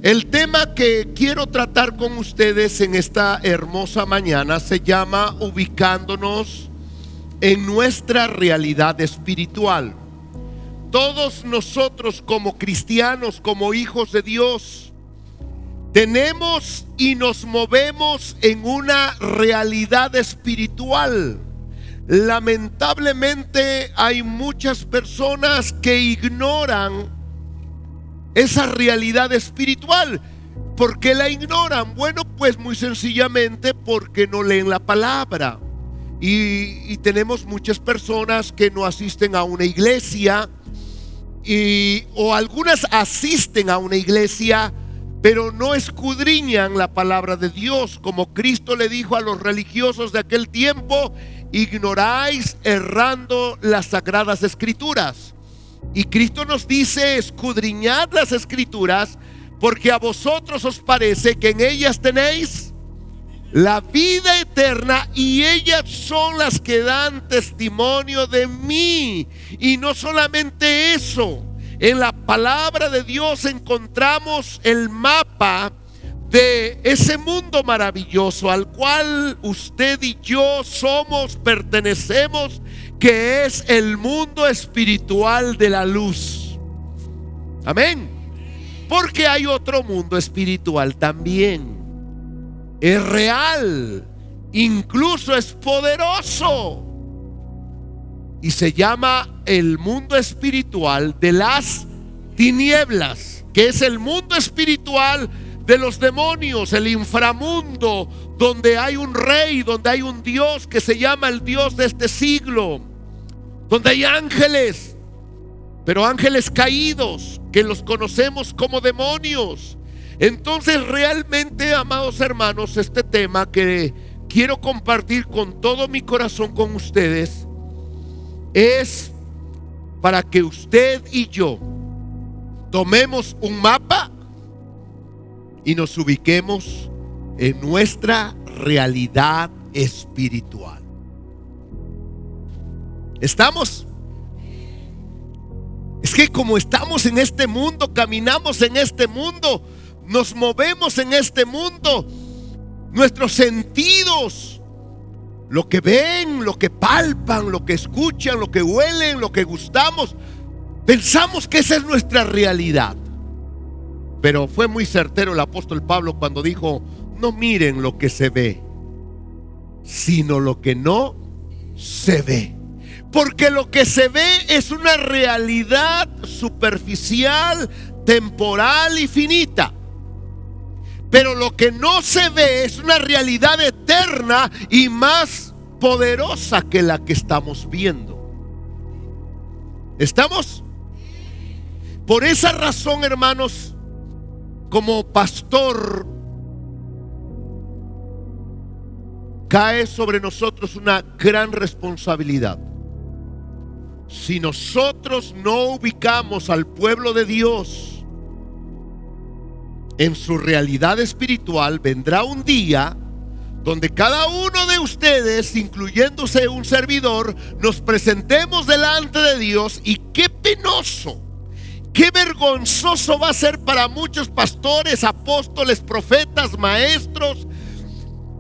El tema que quiero tratar con ustedes en esta hermosa mañana se llama ubicándonos en nuestra realidad espiritual. Todos nosotros como cristianos, como hijos de Dios, tenemos y nos movemos en una realidad espiritual. Lamentablemente hay muchas personas que ignoran esa realidad espiritual. ¿Por qué la ignoran? Bueno, pues muy sencillamente porque no leen la palabra. Y tenemos muchas personas que no asisten a una iglesia, o algunas asisten a una iglesia, pero no escudriñan la palabra de Dios. Como Cristo le dijo a los religiosos de aquel tiempo: ignoráis errando las sagradas escrituras. Y Cristo nos dice: escudriñad las escrituras, porque a vosotros os parece que en ellas tenéis la vida eterna, y ellas son las que dan testimonio de mí. Y no solamente eso, en la palabra de Dios encontramos el mapa de ese mundo maravilloso al cual usted y yo pertenecemos, que es el mundo espiritual de la luz. Amén. Porque hay otro mundo espiritual también. Es real, incluso es poderoso, y se llama el mundo espiritual de las tinieblas, que es el mundo espiritual de los demonios, el inframundo, donde hay un rey, donde hay un Dios que se llama el Dios de este siglo, donde hay ángeles, pero ángeles caídos que los conocemos como demonios. Entonces realmente, amados hermanos, este tema que quiero compartir con todo mi corazón con ustedes es para que usted y yo tomemos un mapa y nos ubiquemos en nuestra realidad espiritual. ¿Estamos? Es que como estamos en este mundo, caminamos en este mundo, nos movemos en este mundo, nuestros sentidos, lo que ven, lo que palpan, lo que escuchan, lo que huelen, lo que gustamos, pensamos que esa es nuestra realidad. Pero fue muy certero el apóstol Pablo cuando dijo: no miren lo que se ve, sino lo que no se ve. Porque lo que se ve es una realidad superficial, temporal y finita. Pero lo que no se ve es una realidad eterna y más poderosa que la que estamos viendo. ¿Estamos? Por esa razón, hermanos, como pastor, cae sobre nosotros una gran responsabilidad. Si nosotros no ubicamos al pueblo de Dios en su realidad espiritual, vendrá un día donde cada uno de ustedes, incluyéndose un servidor, nos presentemos delante de Dios. Y qué penoso, qué vergonzoso va a ser para muchos pastores, apóstoles, profetas, maestros,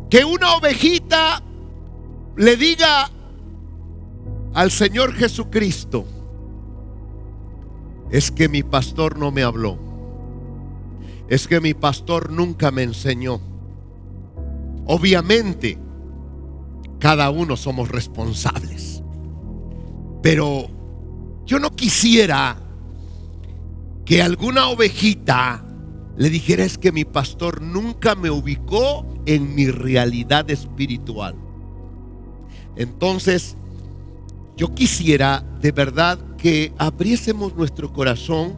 que una ovejita le diga al Señor Jesucristo: es que mi pastor no me habló, es que mi pastor nunca me enseñó. Obviamente, cada uno somos responsables, pero yo no quisiera que alguna ovejita le dijera: es que mi pastor nunca me ubicó en mi realidad espiritual. Entonces, yo quisiera de verdad que abriésemos nuestro corazón.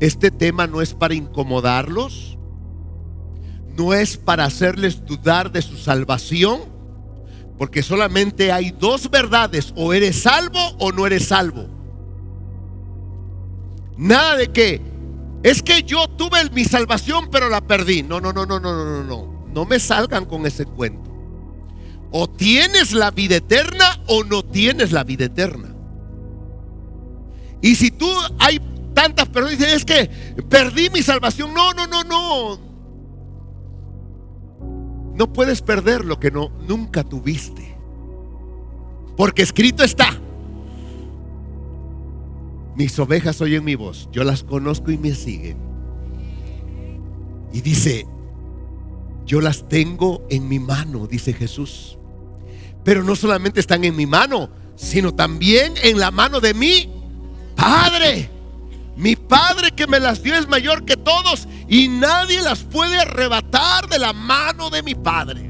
Este tema no es para incomodarlos, no es para hacerles dudar de su salvación, porque solamente hay dos verdades: o eres salvo o no eres salvo. Nada de que es que yo tuve mi salvación pero la perdí. No me salgan con ese cuento. O tienes la vida eterna o no tienes la vida eterna. Y si tú hay tantas personas dicen, es que perdí mi salvación. No. No puedes perder lo que nunca tuviste. Porque escrito está: mis ovejas oyen mi voz, yo las conozco y me siguen. Y dice, yo las tengo en mi mano, dice Jesús. Pero no solamente están en mi mano, sino también en la mano de mi Padre. Mi Padre que me las dio es mayor que todos, y nadie las puede arrebatar de la mano de mi Padre.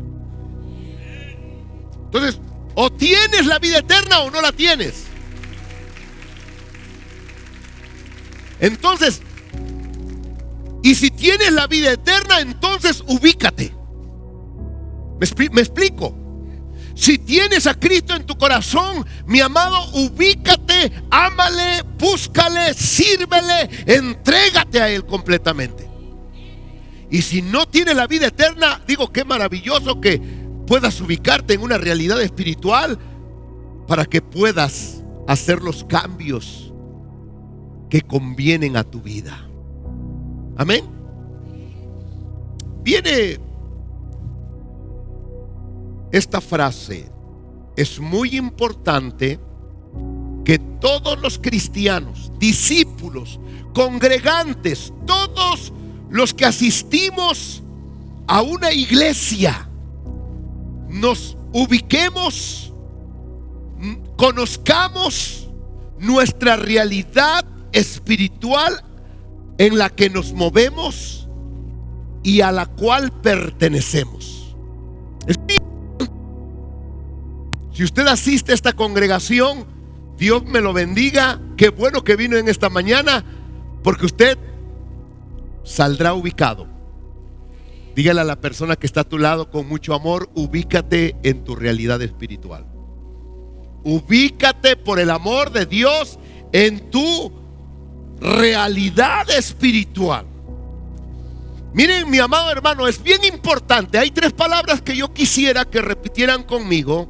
Entonces, o tienes la vida eterna o no la tienes. Entonces, y si tienes la vida eterna, entonces ubícate. ¿Me explico? Si tienes a Cristo en tu corazón, mi amado, ubícate, ámale, búscale, sírvele, entrégate a Él completamente. Y si no tienes la vida eterna, digo, qué maravilloso que puedas ubicarte en una realidad espiritual para que puedas hacer los cambios que convienen a tu vida. Amén. Viene esta frase. Es muy importante que todos los cristianos, discípulos, congregantes, todos los que asistimos a una iglesia, nos ubiquemos, conozcamos nuestra realidad espiritual en la que nos movemos y a la cual pertenecemos. Si usted asiste a esta congregación, Dios me lo bendiga. Qué bueno que vino en esta mañana, porque usted saldrá ubicado. Dígale a la persona que está a tu lado con mucho amor: ubícate en tu realidad espiritual. Ubícate, por el amor de Dios, en tu realidad espiritual. Miren, mi amado hermano, es bien importante. Hay 3 palabras que yo quisiera que repitieran conmigo.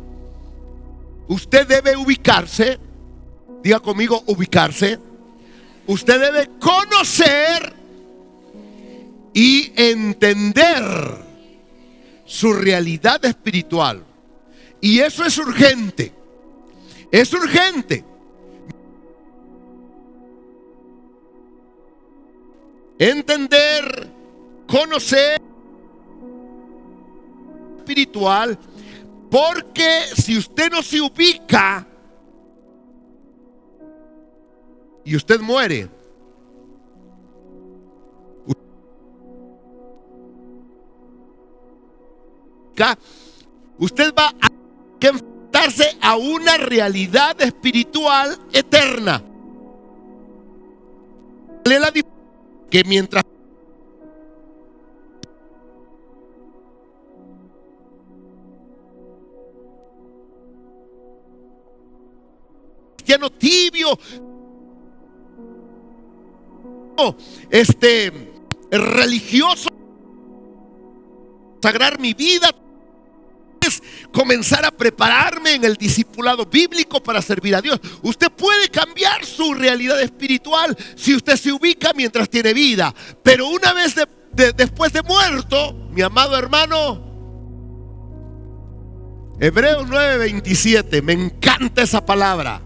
Usted debe ubicarse. Diga conmigo, ubicarse. Usted debe conocer y entender su realidad espiritual. Y eso es urgente. Es urgente. Entender, conocer espiritual. Porque si usted no se ubica y usted muere, usted va a enfrentarse a una realidad espiritual eterna. Que mientras cristiano tibio, religioso, consagrar mi vida, es comenzar a prepararme en el discipulado bíblico para servir a Dios. Usted puede cambiar su realidad espiritual si usted se ubica mientras tiene vida, pero una vez después de muerto, mi amado hermano, Hebreos 9:27, me encanta esa palabra.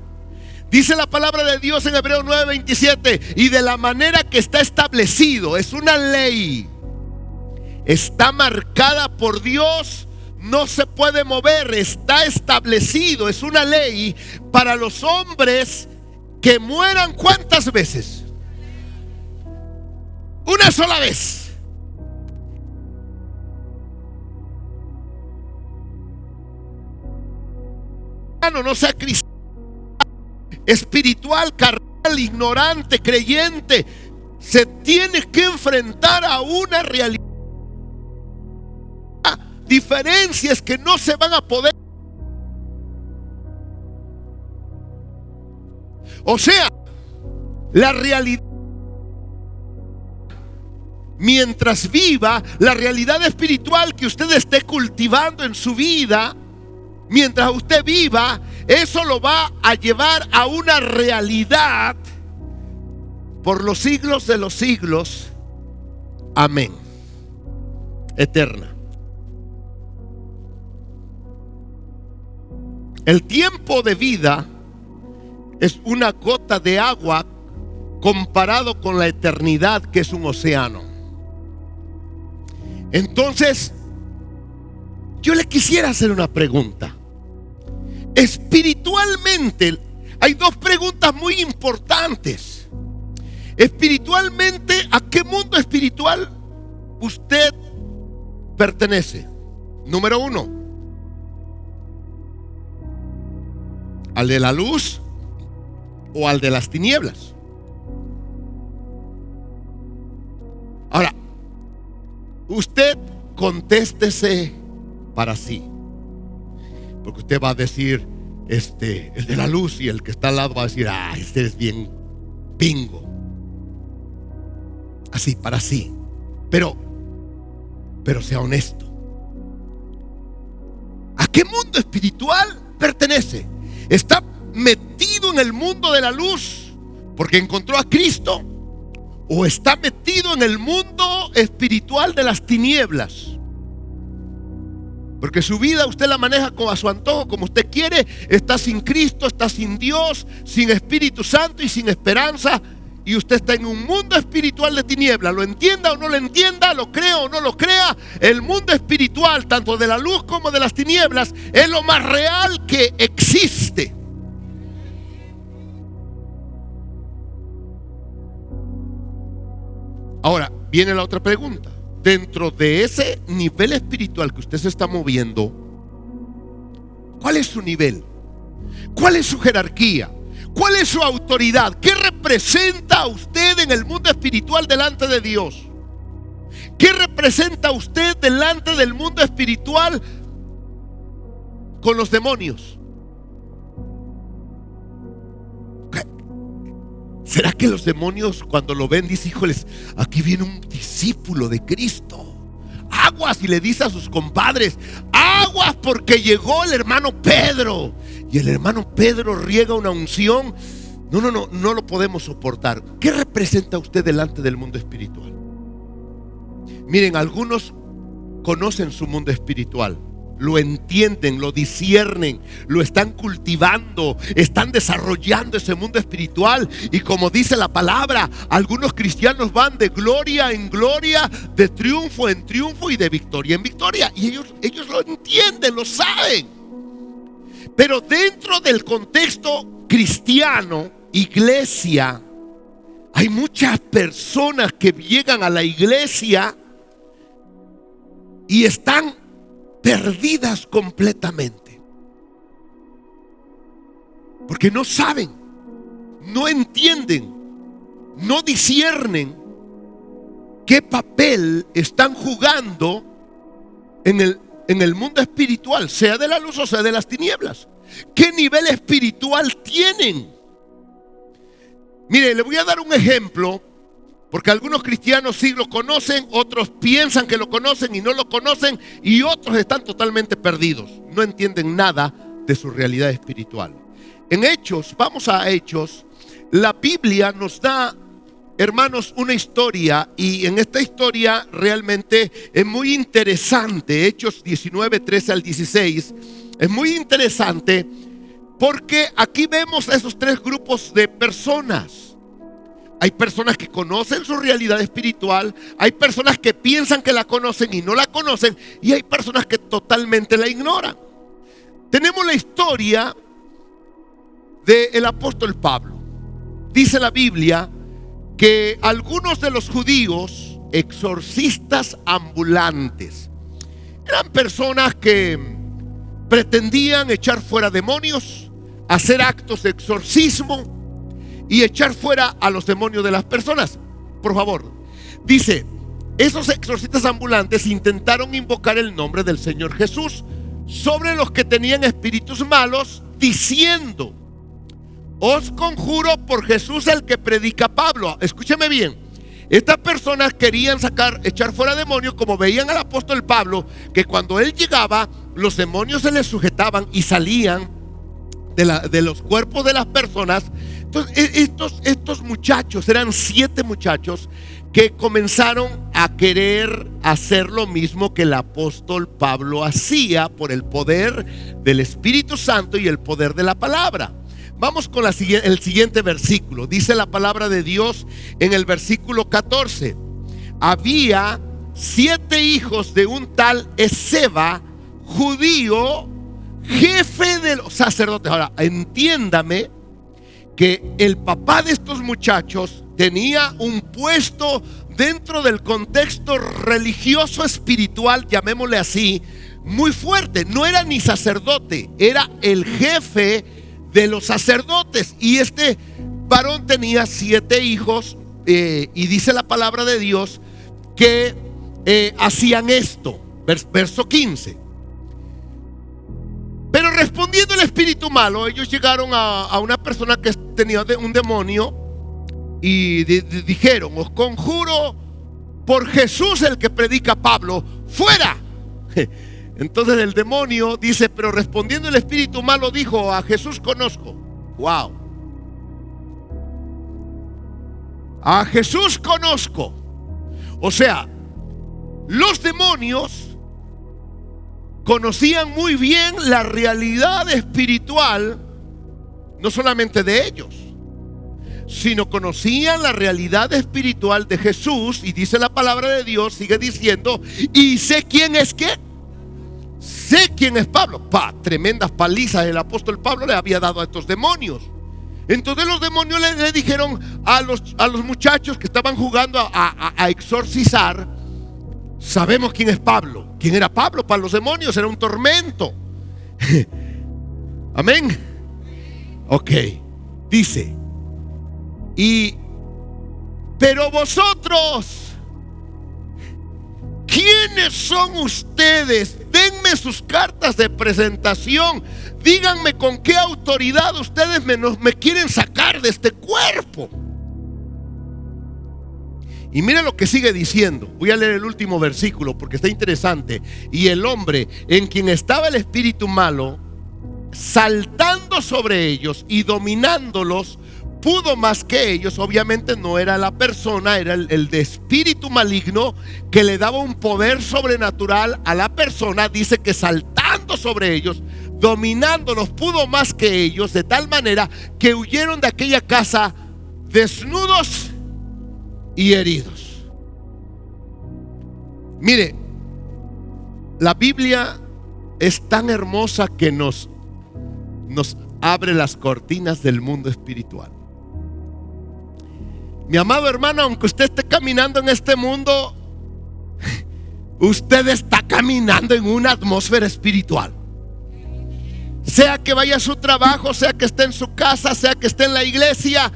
Dice la palabra de Dios en Hebreos 9:27, y de la manera que está establecido, es una ley, está marcada por Dios, no se puede mover, está establecido, es una ley para los hombres que mueran. ¿Cuántas veces? Una sola vez. No sea cristiano, espiritual, carnal, ignorante, creyente, se tiene que enfrentar a una realidad, diferencias que no se van a poder. O sea, la realidad, mientras viva, la realidad espiritual que usted esté cultivando en su vida, mientras usted viva, eso lo va a llevar a una realidad por los siglos de los siglos. Amén. Eterna. El tiempo de vida es una gota de agua comparado con la eternidad, que es un océano. Entonces, yo le quisiera hacer una pregunta. Espiritualmente, hay dos preguntas muy importantes. Espiritualmente, ¿a qué mundo espiritual usted pertenece? Número uno, ¿al de la luz o al de las tinieblas? Ahora, usted contéstese para sí, porque usted va a decir, el de la luz, y el que está al lado va a decir, este es bien pingo. Así, para sí. Pero sea honesto. ¿A qué mundo espiritual pertenece? ¿Está metido en el mundo de la luz porque encontró a Cristo? ¿O está metido en el mundo espiritual de las tinieblas? Porque su vida usted la maneja como a su antojo, como usted quiere. Está sin Cristo, está sin Dios, sin Espíritu Santo y sin esperanza. Y usted está en un mundo espiritual de tinieblas. Lo entienda o no lo entienda, lo crea o no lo crea, el mundo espiritual, tanto de la luz como de las tinieblas, es lo más real que existe. Ahora, viene la otra pregunta. Dentro de ese nivel espiritual que usted se está moviendo, ¿cuál es su nivel? ¿Cuál es su jerarquía? ¿Cuál es su autoridad? ¿Qué representa usted en el mundo espiritual delante de Dios? ¿Qué representa usted delante del mundo espiritual con los demonios? ¿Será que los demonios cuando lo ven dicen, híjoles, aquí viene un discípulo de Cristo? Aguas, y le dice a sus compadres, aguas porque llegó el hermano Pedro. Y el hermano Pedro riega una unción. No lo podemos soportar. ¿Qué representa usted delante del mundo espiritual? Miren, algunos conocen su mundo espiritual, lo entienden, lo disciernen, lo están cultivando, están desarrollando ese mundo espiritual. Y como dice la palabra, algunos cristianos van de gloria en gloria, de triunfo en triunfo y de victoria en victoria. Y ellos lo entienden, lo saben. Pero dentro del contexto cristiano, iglesia, hay muchas personas que llegan a la iglesia y están perdidas completamente, porque no saben, no entienden, no disciernen qué papel están jugando en el mundo espiritual, sea de la luz o sea de las tinieblas. ¿Qué nivel espiritual tienen? Mire, le voy a dar un ejemplo, porque algunos cristianos sí lo conocen, otros piensan que lo conocen y no lo conocen, y otros están totalmente perdidos, no entienden nada de su realidad espiritual. En Hechos, vamos a Hechos, la Biblia nos da, hermanos, una historia, y en esta historia realmente es muy interesante. Hechos 19, 13 al 16, es muy interesante porque aquí vemos esos tres grupos de personas. Hay personas que conocen su realidad espiritual, hay personas que piensan que la conocen y no la conocen, y hay personas que totalmente la ignoran. Tenemos la historia del apóstol Pablo. Dice la Biblia que algunos de los judíos, exorcistas ambulantes, eran personas que pretendían echar fuera demonios, hacer actos de exorcismo y echar fuera a los demonios de las personas. Por favor, dice, esos exorcistas ambulantes intentaron invocar el nombre del Señor Jesús sobre los que tenían espíritus malos, diciendo, os conjuro por Jesús el que predica Pablo. Escúcheme bien, estas personas querían echar fuera demonios, como veían al apóstol Pablo, que cuando él llegaba, los demonios se les sujetaban y salían de los cuerpos de las personas. Entonces, estos muchachos, eran 7 muchachos que comenzaron a querer hacer lo mismo que el apóstol Pablo hacía por el poder del Espíritu Santo y el poder de la palabra. Vamos con el siguiente versículo. Dice la palabra de Dios en el versículo 14: había 7 hijos de un tal Esceva, judío, jefe de los sacerdotes. Ahora, entiéndame que el papá de estos muchachos tenía un puesto dentro del contexto religioso espiritual, llamémosle así, muy fuerte. No era ni sacerdote, era el jefe de los sacerdotes. Y este varón tenía 7 hijos, y dice la palabra de Dios que hacían esto. Verso 15: pero respondiendo el espíritu malo, ellos llegaron a una persona que tenía un demonio y dijeron: os conjuro por Jesús el que predica Pablo, fuera. Entonces el demonio dice: pero respondiendo el espíritu malo dijo: a Jesús conozco. Wow. A Jesús conozco. O sea, los demonios conocían muy bien la realidad espiritual, no solamente de ellos, sino conocían la realidad espiritual de Jesús. Y dice la palabra de Dios, sigue diciendo: y sé quién es qué. Sé quién es Pablo. Tremendas palizas el apóstol Pablo le había dado a estos demonios. Entonces los demonios le dijeron a los muchachos que estaban jugando a exorcizar: sabemos quién es Pablo. ¿Quién era Pablo? Para los demonios era un tormento. Amén. Ok. Dice: pero vosotros, ¿quiénes son ustedes? Denme sus cartas de presentación. Díganme con qué autoridad ustedes me quieren sacar de este cuerpo. Y mira lo que sigue diciendo. Voy a leer el último versículo porque está interesante. Y el hombre en quien estaba el espíritu malo, saltando sobre ellos y dominándolos, pudo más que ellos. Obviamente no era la persona, era el de espíritu maligno que le daba un poder sobrenatural a la persona. Dice que saltando sobre ellos, dominándolos, pudo más que ellos, de tal manera que huyeron de aquella casa desnudos y heridos. Mire, la Biblia es tan hermosa que nos abre las cortinas del mundo espiritual. Mi amado hermano, aunque usted esté caminando en este mundo, usted está caminando en una atmósfera espiritual. Sea que vaya a su trabajo, sea que esté en su casa, sea que esté en la iglesia,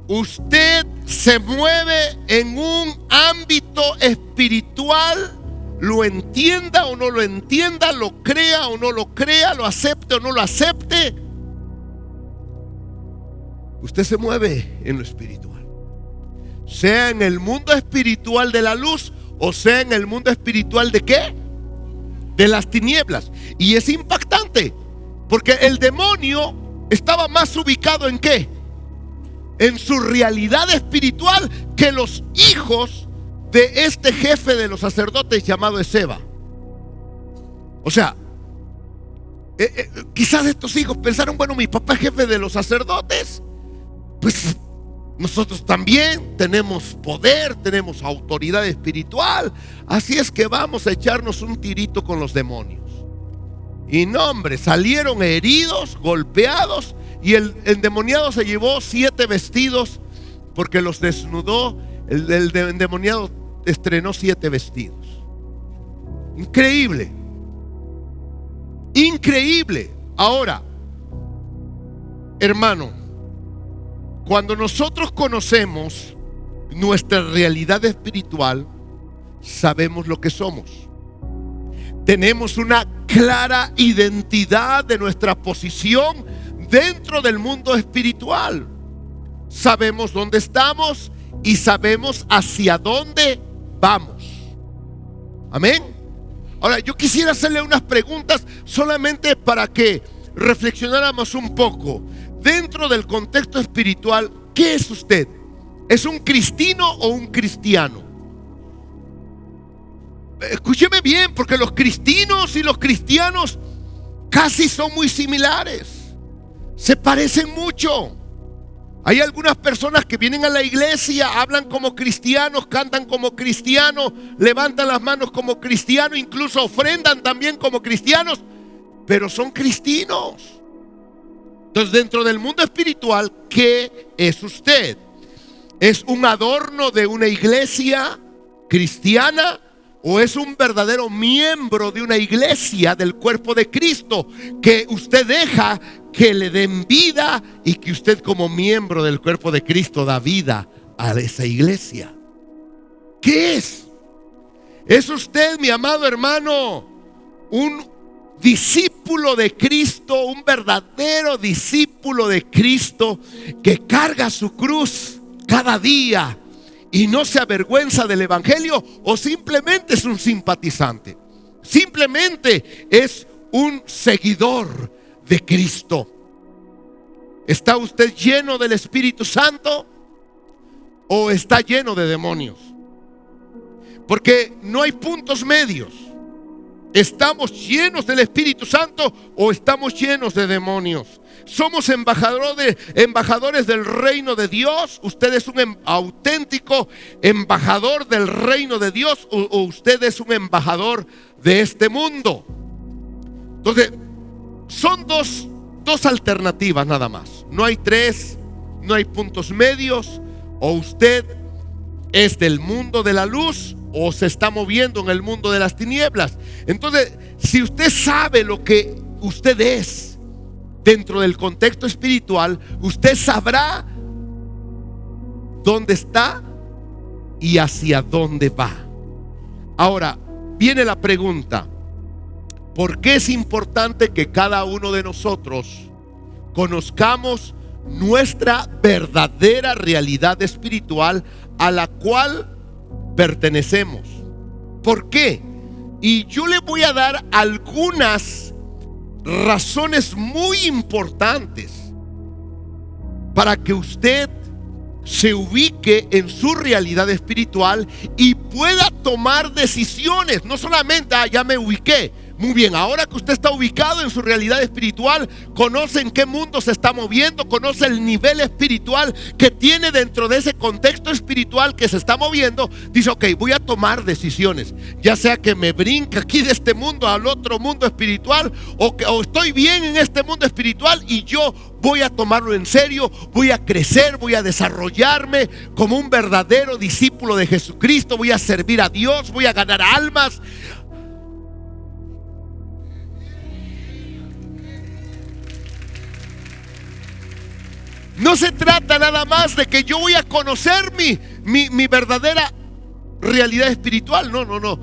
usted se mueve en un ámbito espiritual. Lo entienda o no lo entienda, lo crea o no lo crea, lo acepte o no lo acepte, usted se mueve en lo espiritual. Sea en el mundo espiritual de la luz o sea en el mundo espiritual de ¿qué? De las tinieblas. Y es impactante porque el demonio estaba más ubicado en ¿qué? En su realidad espiritual que los hijos de este jefe de los sacerdotes llamado Esceva. O sea, quizás estos hijos pensaron: bueno, mi papá es jefe de los sacerdotes, pues nosotros también tenemos poder, tenemos autoridad espiritual, así es que vamos a echarnos un tirito con los demonios. Y no, hombre, salieron heridos, golpeados. Y el endemoniado se llevó 7 vestidos porque los desnudó. El endemoniado estrenó 7 vestidos. Increíble. Increíble. Ahora, hermano, cuando nosotros conocemos nuestra realidad espiritual, sabemos lo que somos. Tenemos una clara identidad de nuestra posición dentro del mundo espiritual. Sabemos dónde estamos y sabemos hacia dónde vamos. Amén. Ahora, yo quisiera hacerle unas preguntas solamente para que reflexionáramos un poco. dentro del contexto espiritual, ¿qué es usted? ¿Es un cristino o un cristiano? Escúcheme bien, porque los cristinos y los cristianos casi son muy similares, se parecen mucho. Hay algunas personas que vienen a la iglesia, hablan como cristianos, cantan como cristianos, levantan las manos como cristianos, incluso ofrendan también como cristianos, pero son cristinos. Entonces, dentro del mundo espiritual, ¿qué es usted? ¿Es un adorno de una iglesia cristiana o es un verdadero miembro de una iglesia del cuerpo de Cristo que usted deja que le den vida y que usted como miembro del cuerpo de Cristo da vida a esa iglesia? ¿Qué es? ¿Es usted, mi amado hermano, un discípulo de Cristo, un verdadero discípulo de Cristo que carga su cruz cada día y no se avergüenza del evangelio, o simplemente es un simpatizante? Simplemente es un seguidor de Cristo. ¿Está usted lleno del Espíritu Santo o está lleno de demonios? Porque no hay puntos medios. ¿Estamos llenos del Espíritu Santo o estamos llenos de demonios? ¿Somos embajadores del reino de Dios? ¿Usted es un auténtico embajador del reino de Dios o usted es un embajador de este mundo? Entonces, son dos alternativas nada más. No hay tres, no hay puntos medios. O usted es del mundo de la luz o se está moviendo en el mundo de las tinieblas. Entonces, si usted sabe lo que usted es dentro del contexto espiritual, usted sabrá dónde está y hacia dónde va. Ahora, viene la pregunta: ¿por qué es importante que cada uno de nosotros conozcamos nuestra verdadera realidad espiritual a la cual pertenecemos? ¿Por qué? Y yo le voy a dar algunas razones muy importantes para que usted se ubique en su realidad espiritual y pueda tomar decisiones. No solamente, ya me ubiqué. Muy bien, ahora que usted está ubicado en su realidad espiritual, conoce en qué mundo se está moviendo, conoce el nivel espiritual que tiene dentro de ese contexto espiritual que se está moviendo. Dice, ok, voy a tomar decisiones, ya sea que me brinque aquí de este mundo al otro mundo espiritual, o estoy bien en este mundo espiritual y yo voy a tomarlo en serio, voy a crecer, voy a desarrollarme como un verdadero discípulo de Jesucristo, voy a servir a Dios, voy a ganar almas. No se trata nada más de que yo voy a conocer mi verdadera realidad espiritual. No,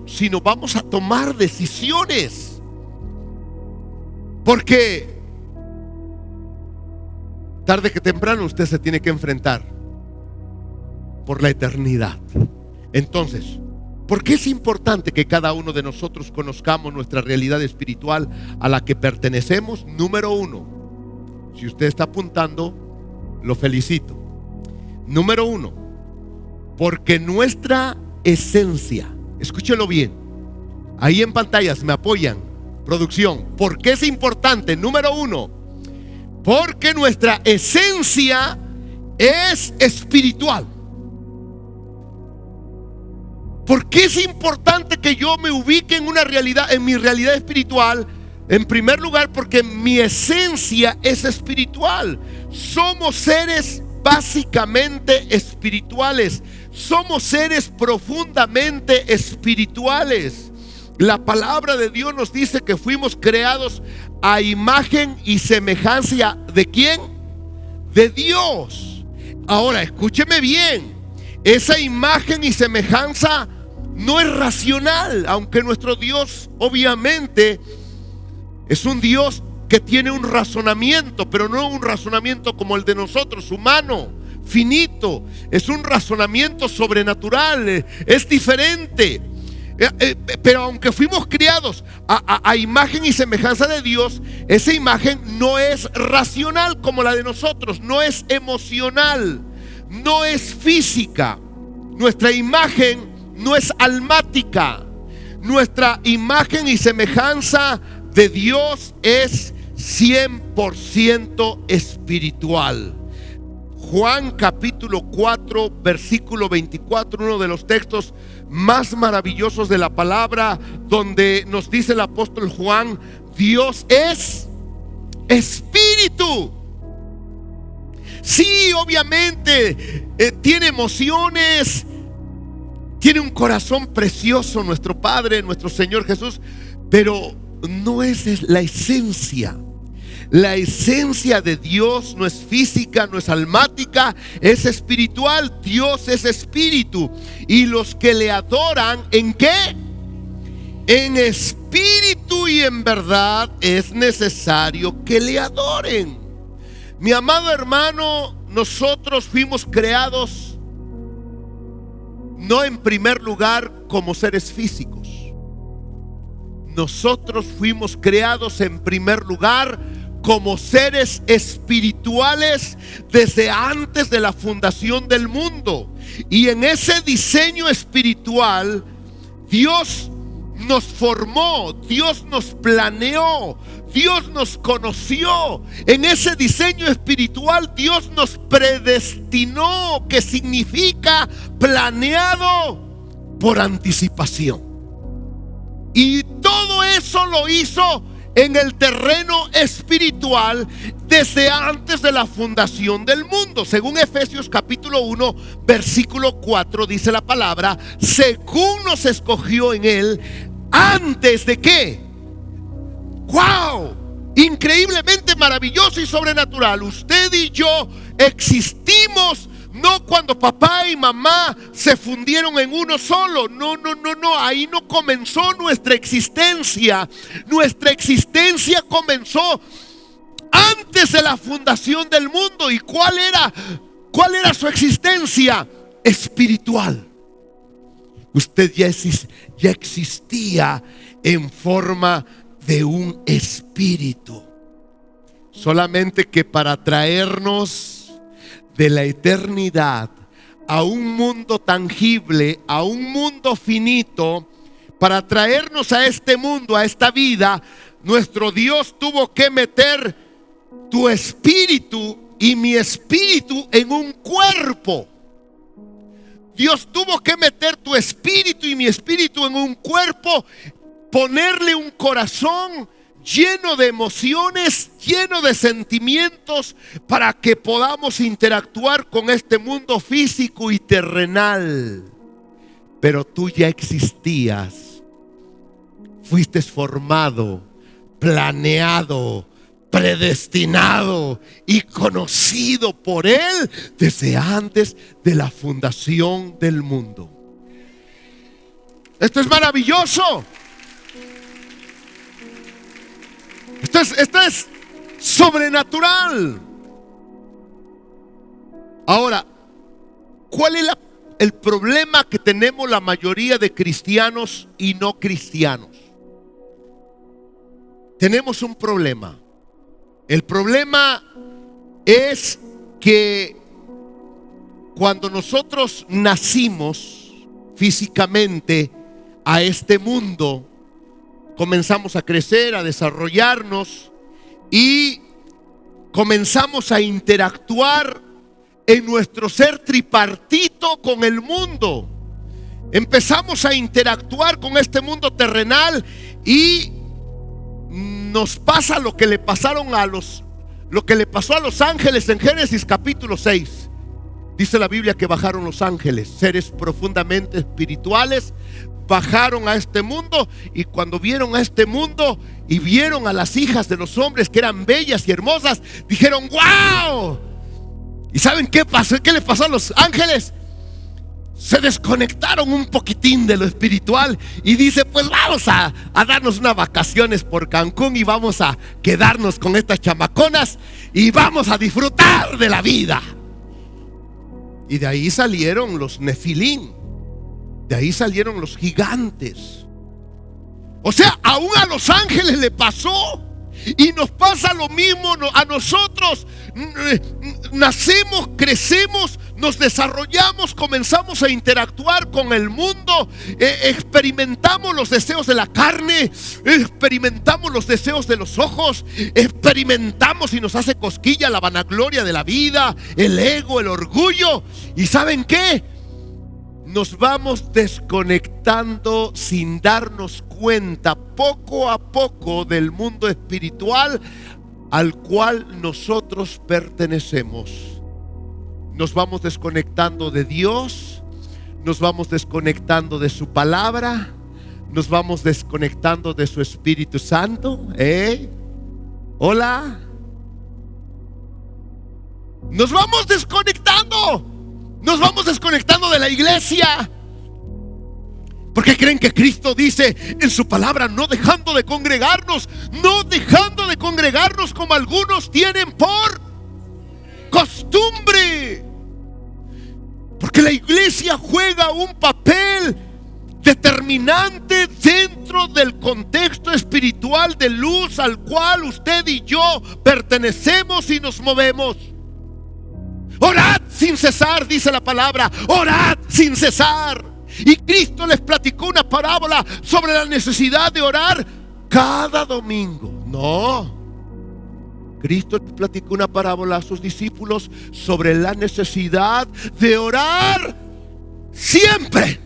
sino vamos a tomar decisiones. Porque tarde que temprano usted se tiene que enfrentar por la eternidad. Entonces, ¿por qué es importante que cada uno de nosotros conozcamos nuestra realidad espiritual a la que pertenecemos? Número uno, si usted está apuntando, lo felicito. Número uno, porque nuestra esencia, escúchelo bien, ahí en pantallas me apoyan, producción. ¿Por qué es importante? Número uno, porque nuestra esencia es espiritual. ¿Por qué es importante que yo me ubique en una realidad, en mi realidad espiritual? En primer lugar, porque mi esencia es espiritual. Somos seres básicamente espirituales. Somos seres profundamente espirituales. La palabra de Dios nos dice que fuimos creados a imagen y semejanza ¿de quién? De Dios. Ahora, escúcheme bien. Esa imagen y semejanza no es racional, aunque nuestro Dios obviamente es un Dios que tiene un razonamiento, pero no un razonamiento como el de nosotros, humano, finito. Es un razonamiento sobrenatural, es diferente. Pero aunque fuimos criados a imagen y semejanza de Dios, esa imagen no es racional como la de nosotros, no es emocional, no es física. Nuestra imagen no es almática. Nuestra imagen y semejanza de Dios es 100% espiritual. Juan capítulo 4 versículo 24, uno de los textos más maravillosos de la palabra, donde nos dice el apóstol Juan: Dios es espíritu. Sí, obviamente tiene emociones, tiene un corazón precioso nuestro Padre, nuestro Señor Jesús, pero no es la esencia. La esencia de Dios no es física, no es almática, es espiritual. Dios es espíritu. Y los que le adoran, ¿en qué? En espíritu y en verdad es necesario que le adoren. Mi amado hermano, nosotros fuimos creados no en primer lugar como seres físicos. Nosotros fuimos creados en primer lugar como seres espirituales desde antes de la fundación del mundo. Y en ese diseño espiritual, Dios nos formó, Dios nos planeó, Dios nos conoció. En ese diseño espiritual, Dios nos predestinó, que significa planeado por anticipación. Y todo eso lo hizo en el terreno espiritual desde antes de la fundación del mundo. Según Efesios capítulo 1 versículo 4 dice la palabra: según nos escogió en él antes de ¿qué? ¡Wow! Increíblemente maravilloso y sobrenatural. Usted y yo existimos no cuando papá y mamá se fundieron en uno solo. No. Ahí no comenzó nuestra existencia. Nuestra existencia comenzó antes de la fundación del mundo. ¿Y cuál era su existencia? Espiritual. Usted ya existía en forma de un espíritu. Solamente que para traernos de la eternidad a un mundo tangible, a un mundo finito, para traernos a este mundo, a esta vida, nuestro Dios tuvo que meter tu espíritu y mi espíritu en un cuerpo. Dios tuvo que meter tu espíritu y mi espíritu en un cuerpo, ponerle un corazón lleno de emociones, lleno de sentimientos, para que podamos interactuar con este mundo físico y terrenal. Pero tú ya existías, fuiste formado, planeado, predestinado y conocido por Él desde antes de la fundación del mundo. Esto es maravilloso. Esto es sobrenatural. Ahora, ¿cuál es el problema que tenemos la mayoría de cristianos y no cristianos? Tenemos un problema. El problema es que cuando nosotros nacimos físicamente a este mundo, comenzamos a crecer, a desarrollarnos y comenzamos a interactuar en nuestro ser tripartito con el mundo. Empezamos a interactuar con este mundo terrenal y nos pasa lo que le pasó a los ángeles en Génesis capítulo 6. Dice la Biblia que bajaron los ángeles, seres profundamente espirituales, bajaron a este mundo, y cuando vieron a este mundo y vieron a las hijas de los hombres que eran bellas y hermosas, dijeron ¡wow! ¿Y saben qué pasó? ¿Qué le pasó a los ángeles? Se desconectaron un poquitín de lo espiritual y dice: pues vamos a darnos unas vacaciones por Cancún y vamos a quedarnos con estas chamaconas y vamos a disfrutar de la vida. Y de ahí salieron los Nefilín. De ahí salieron los gigantes. O sea, aún a los ángeles le pasó. Y nos pasa lo mismo a nosotros. Nacemos, crecemos, nos desarrollamos, comenzamos a interactuar con el mundo, experimentamos los deseos de la carne, experimentamos los deseos de los ojos, experimentamos y nos hace cosquilla la vanagloria de la vida, el ego, el orgullo. ¿Y saben qué? Nos vamos desconectando sin darnos cuenta poco a poco del mundo espiritual al cual nosotros pertenecemos. Nos vamos desconectando de Dios, nos vamos desconectando de su palabra, nos vamos desconectando de su Espíritu Santo. Hola. Nos vamos desconectando. Nos vamos desconectando de la iglesia. ¿Por qué creen que Cristo dice en su palabra, no dejando de congregarnos como algunos tienen por costumbre? Porque la iglesia juega un papel determinante dentro del contexto espiritual de luz al cual usted y yo pertenecemos y nos movemos. Orad sin cesar, dice la palabra. Orad sin cesar. Y Cristo les platicó una parábola sobre la necesidad de orar cada domingo. No. Cristo les platicó una parábola a sus discípulos sobre la necesidad de orar siempre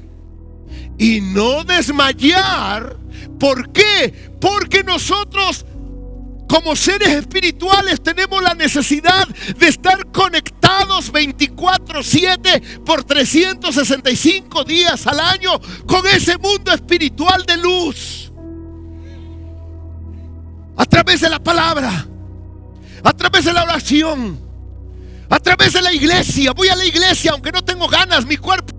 y no desmayar. ¿Por qué? Porque nosotros, como seres espirituales, tenemos la necesidad de estar conectados 24/7 por 365 días al año con ese mundo espiritual de luz. A través de la palabra, a través de la oración, a través de la iglesia. Voy a la iglesia aunque no tengo ganas, mi cuerpo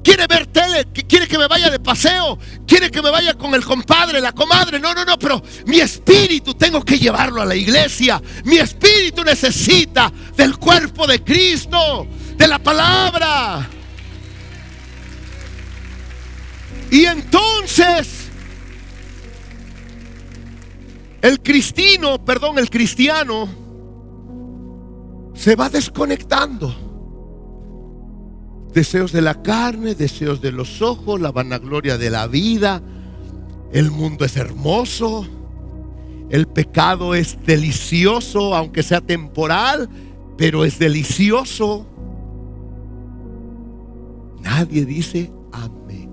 quiere ver tele, quiere que me vaya de paseo, quiere que me vaya con el compadre, la comadre. No, pero mi espíritu tengo que llevarlo a la iglesia. Mi espíritu necesita del cuerpo de Cristo, de la palabra. Y entonces el cristiano se va desconectando. Deseos de la carne, deseos de los ojos, la vanagloria de la vida. El mundo es hermoso, el pecado es delicioso, aunque sea temporal, pero es delicioso. Nadie dice amén.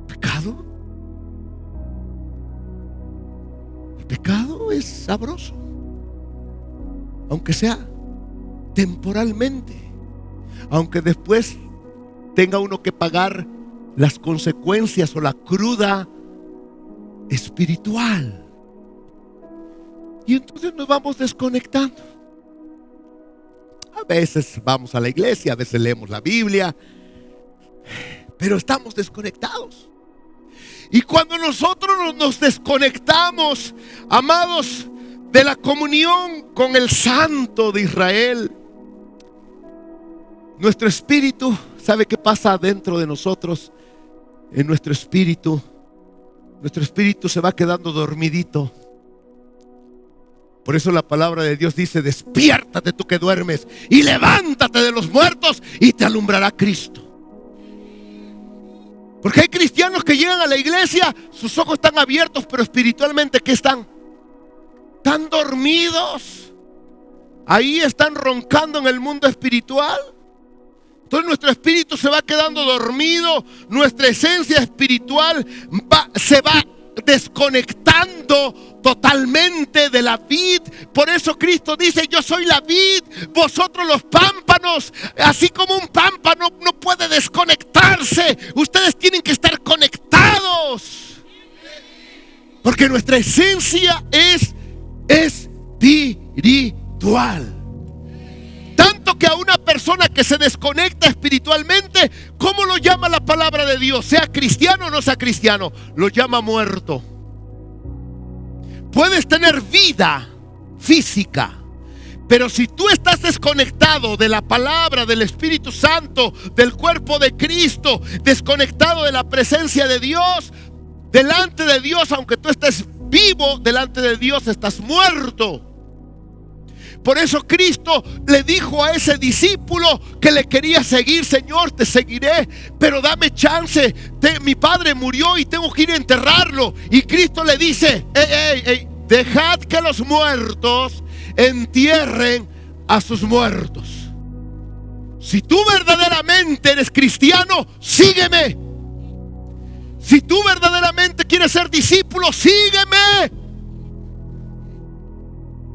¿Pecado? El pecado es sabroso, aunque sea temporalmente, aunque después tenga uno que pagar las consecuencias o la cruda espiritual. Y entonces nos vamos desconectando. A veces vamos a la iglesia, a veces leemos la Biblia, pero estamos desconectados. Y cuando nosotros nos desconectamos, amados, de la comunión con el Santo de Israel, nuestro espíritu, ¿sabe qué pasa dentro de nosotros? En nuestro espíritu se va quedando dormidito. Por eso la palabra de Dios dice: despiértate tú que duermes y levántate de los muertos y te alumbrará Cristo. Porque hay cristianos que llegan a la iglesia, sus ojos están abiertos, pero espiritualmente, ¿qué están? Están dormidos. Ahí están roncando en el mundo espiritual. Entonces nuestro espíritu se va quedando dormido, nuestra esencia espiritual se va desconectando totalmente de la vid. Por eso Cristo dice: yo soy la vid, vosotros los pámpanos. Así como un pámpano no puede desconectarse, ustedes tienen que estar conectados, porque nuestra esencia es espiritual. Tanto que a una persona que se desconecta espiritualmente, ¿cómo lo llama la palabra de Dios? Sea cristiano o no sea cristiano, lo llama muerto. Puedes tener vida física, Pero si tú estás desconectado de la palabra, del Espíritu Santo, del cuerpo de Cristo, desconectado de la presencia de Dios, delante de Dios, aunque tú estés vivo, delante de Dios estás muerto. Por eso Cristo le dijo a ese discípulo que le quería seguir: Señor, te seguiré, pero dame chance. Mi padre murió y tengo que ir a enterrarlo. Y Cristo le dice: dejad que los muertos entierren a sus muertos. Si tú verdaderamente eres cristiano, sígueme. Si tú verdaderamente quieres ser discípulo, sígueme.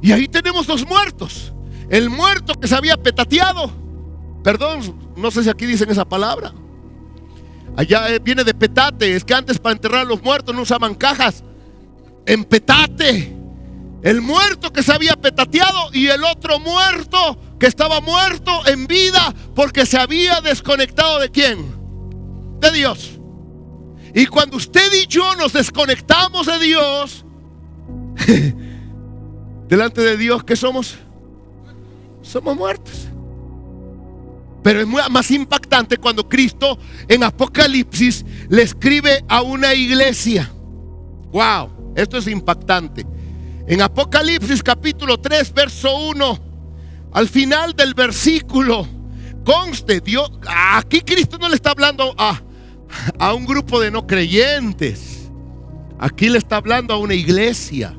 Y ahí tenemos dos muertos. El muerto que se había petateado. Perdón, no sé si aquí dicen esa palabra. Allá viene de petate. Es que antes para enterrar a los muertos no usaban cajas. En petate. El muerto que se había petateado, y el otro muerto que estaba muerto en vida porque se había desconectado ¿de quién? De Dios. Y cuando usted y yo nos desconectamos de Dios, delante de Dios, ¿qué somos? Somos muertos. Pero es más impactante cuando Cristo en Apocalipsis le escribe a una iglesia. Wow, esto es impactante. En Apocalipsis capítulo 3 verso 1, al final del versículo, conste, Dios, aquí Cristo no le está hablando a un grupo de no creyentes. Aquí le está hablando a una iglesia.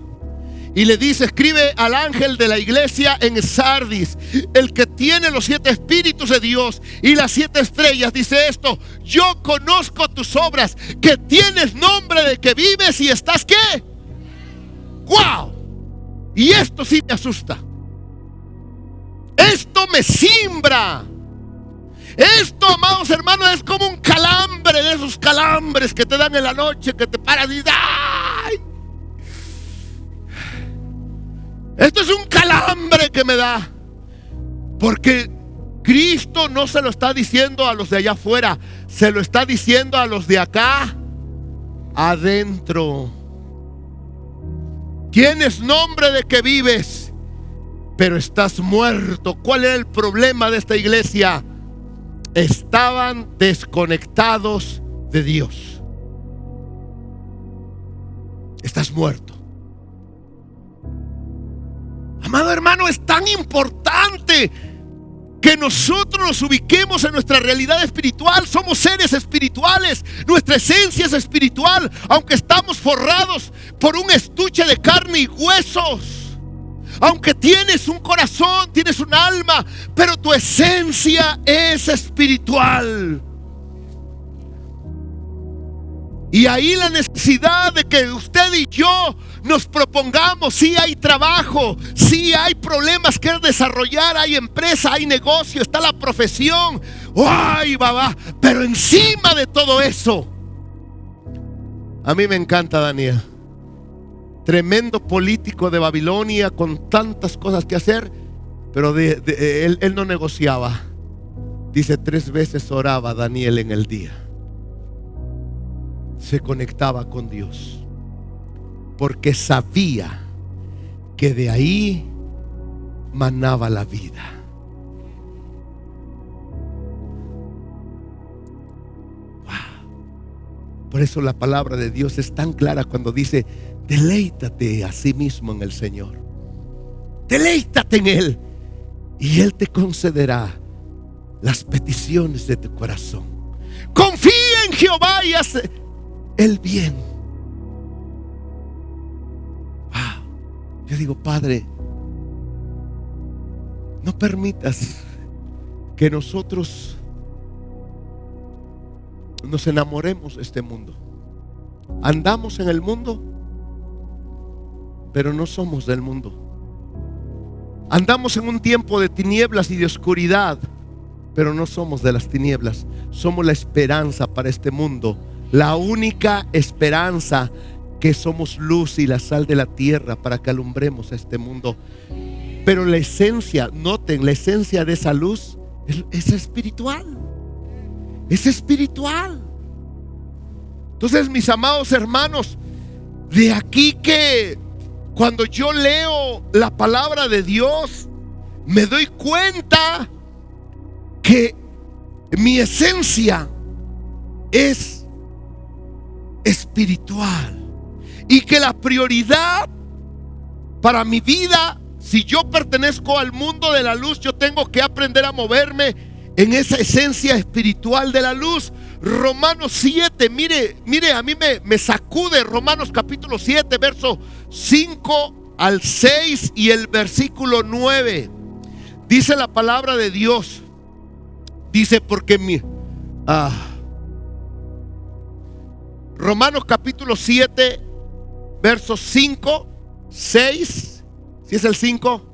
Y le dice: escribe al ángel de la iglesia en Sardis, el que tiene los 7 espíritus de Dios y las 7 estrellas, dice esto: yo conozco tus obras, que tienes nombre de que vives y estás ¿qué? ¡Wow! Y esto sí me asusta. Esto me simbra. Esto, amados hermanos, es como un calambre, de esos calambres que te dan en la noche, que te paras y ¡ay! Esto es un calambre que me da. Porque Cristo no se lo está diciendo a los de allá afuera, se lo está diciendo a los de acá adentro. Tienes nombre de que vives, pero estás muerto. ¿Cuál era el problema de esta iglesia? Estaban desconectados de Dios. Estás muerto. Amado hermano, es tan importante que nosotros nos ubiquemos en nuestra realidad espiritual. Somos seres espirituales. Nuestra esencia es espiritual, aunque estamos forrados por un estuche de carne y huesos. Aunque tienes un corazón, tienes un alma, pero tu esencia es espiritual. Y ahí la necesidad de que usted y yo nos propongamos. Sí hay trabajo, sí hay problemas que desarrollar, hay empresa, hay negocio, está la profesión. ¡Ay, babá! Pero encima de todo eso, a mí me encanta Daniel. Tremendo político de Babilonia con tantas cosas que hacer, pero él no negociaba. Dice: 3 veces oraba Daniel en el día. Se conectaba con Dios porque sabía que de ahí manaba la vida. Wow. Por eso la palabra de Dios es tan clara cuando dice: deleítate a sí mismo en el Señor. Deleítate en Él y Él te concederá las peticiones de tu corazón. Confía en Jehová y haz el bien. Yo digo: Padre, no permitas que nosotros nos enamoremos de este mundo. Andamos en el mundo, pero no somos del mundo. Andamos en un tiempo de tinieblas y de oscuridad, pero no somos de las tinieblas. Somos la esperanza para este mundo. La única esperanza, que somos luz y la sal de la tierra para que alumbremos a este mundo. Pero la esencia, noten, la esencia de esa luz es espiritual. Es espiritual. Entonces, mis amados hermanos, de aquí que cuando yo leo la palabra de Dios, me doy cuenta que mi esencia es espiritual y que la prioridad para mi vida, si yo pertenezco al mundo de la luz, yo tengo que aprender a moverme en esa esencia espiritual de la luz. Romanos 7, mire, a mí me sacude Romanos capítulo 7, verso 5 al 6 y el versículo 9. Dice la palabra de Dios, dice porque Romanos capítulo 7, versos 5, 6, ¿si es el 5?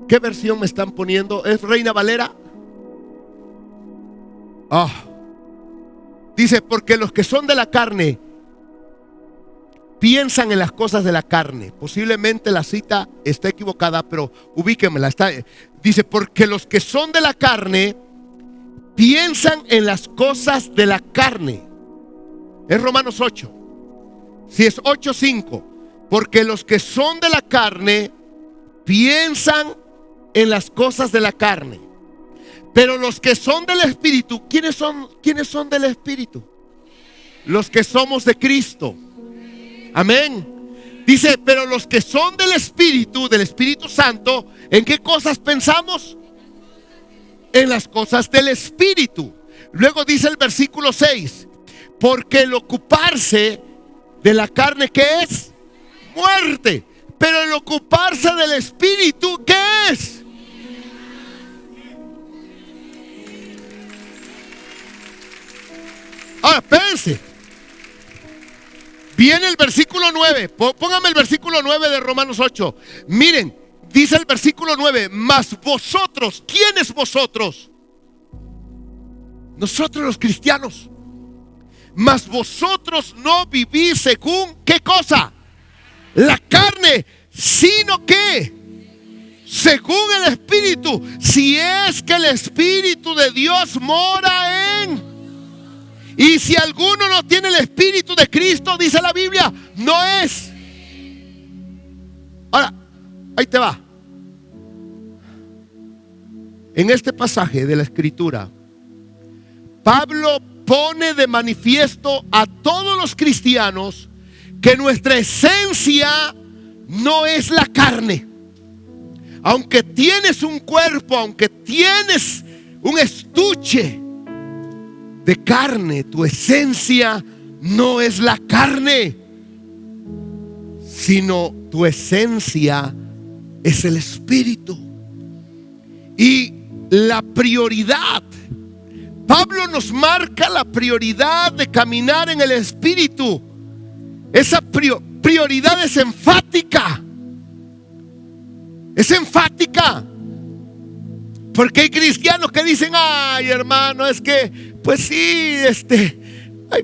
¿Qué versión me están poniendo? ¿Es Reina Valera? Dice, porque los que son de la carne piensan en las cosas de la carne. Posiblemente la cita está equivocada, pero ubíquenmela. Dice, porque los que son de la carne piensan en las cosas de la carne. Es Romanos 8. Si es 8:5, porque los que son de la carne piensan en las cosas de la carne. Pero los que son del Espíritu, ¿quiénes son del Espíritu? Los que somos de Cristo. Amén. Dice, pero los que son del Espíritu Santo, ¿en qué cosas pensamos? En las cosas del Espíritu. Luego dice el versículo 6, porque el ocuparse de la carne, ¿qué es? Muerte. Pero el ocuparse del Espíritu, ¿qué es? Ahora, espérense. Viene el versículo 9. Póngame el versículo 9 de Romanos 8. Miren, dice el versículo 9, mas vosotros, ¿quiénes vosotros? Nosotros los cristianos. Mas vosotros no vivís según, ¿qué cosa? La carne, sino que según el Espíritu. Si es que el Espíritu de Dios mora en... Y si alguno no tiene el Espíritu de Cristo, dice la Biblia, no es. Ahora, ahí te va. En este pasaje de la Escritura, Pablo pone de manifiesto a todos los cristianos que nuestra esencia no es la carne. Aunque tienes un cuerpo, aunque tienes un estuche de carne, tu esencia no es la carne, sino tu esencia es el Espíritu. Y la prioridad, Pablo nos marca la prioridad de caminar en el Espíritu. Esa prioridad es enfática. Es enfática. Porque hay cristianos que dicen, ay hermano, es que pues sí,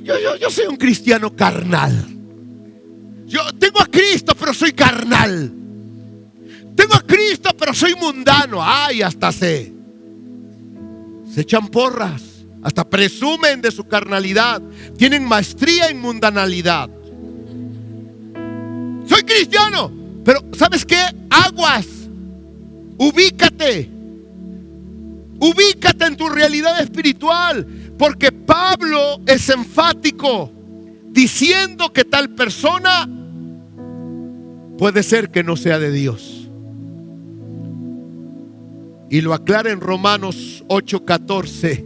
yo soy un cristiano carnal. Yo tengo a Cristo, pero soy carnal. Tengo a Cristo, pero soy mundano. Ay, hasta se echan porras, hasta presumen de su carnalidad. Tienen maestría en mundanalidad. Soy cristiano, pero ¿sabes qué? Aguas. Ubícate en tu realidad espiritual. Porque Pablo es enfático diciendo que tal persona puede ser que no sea de Dios. Y lo aclara en Romanos 8:14.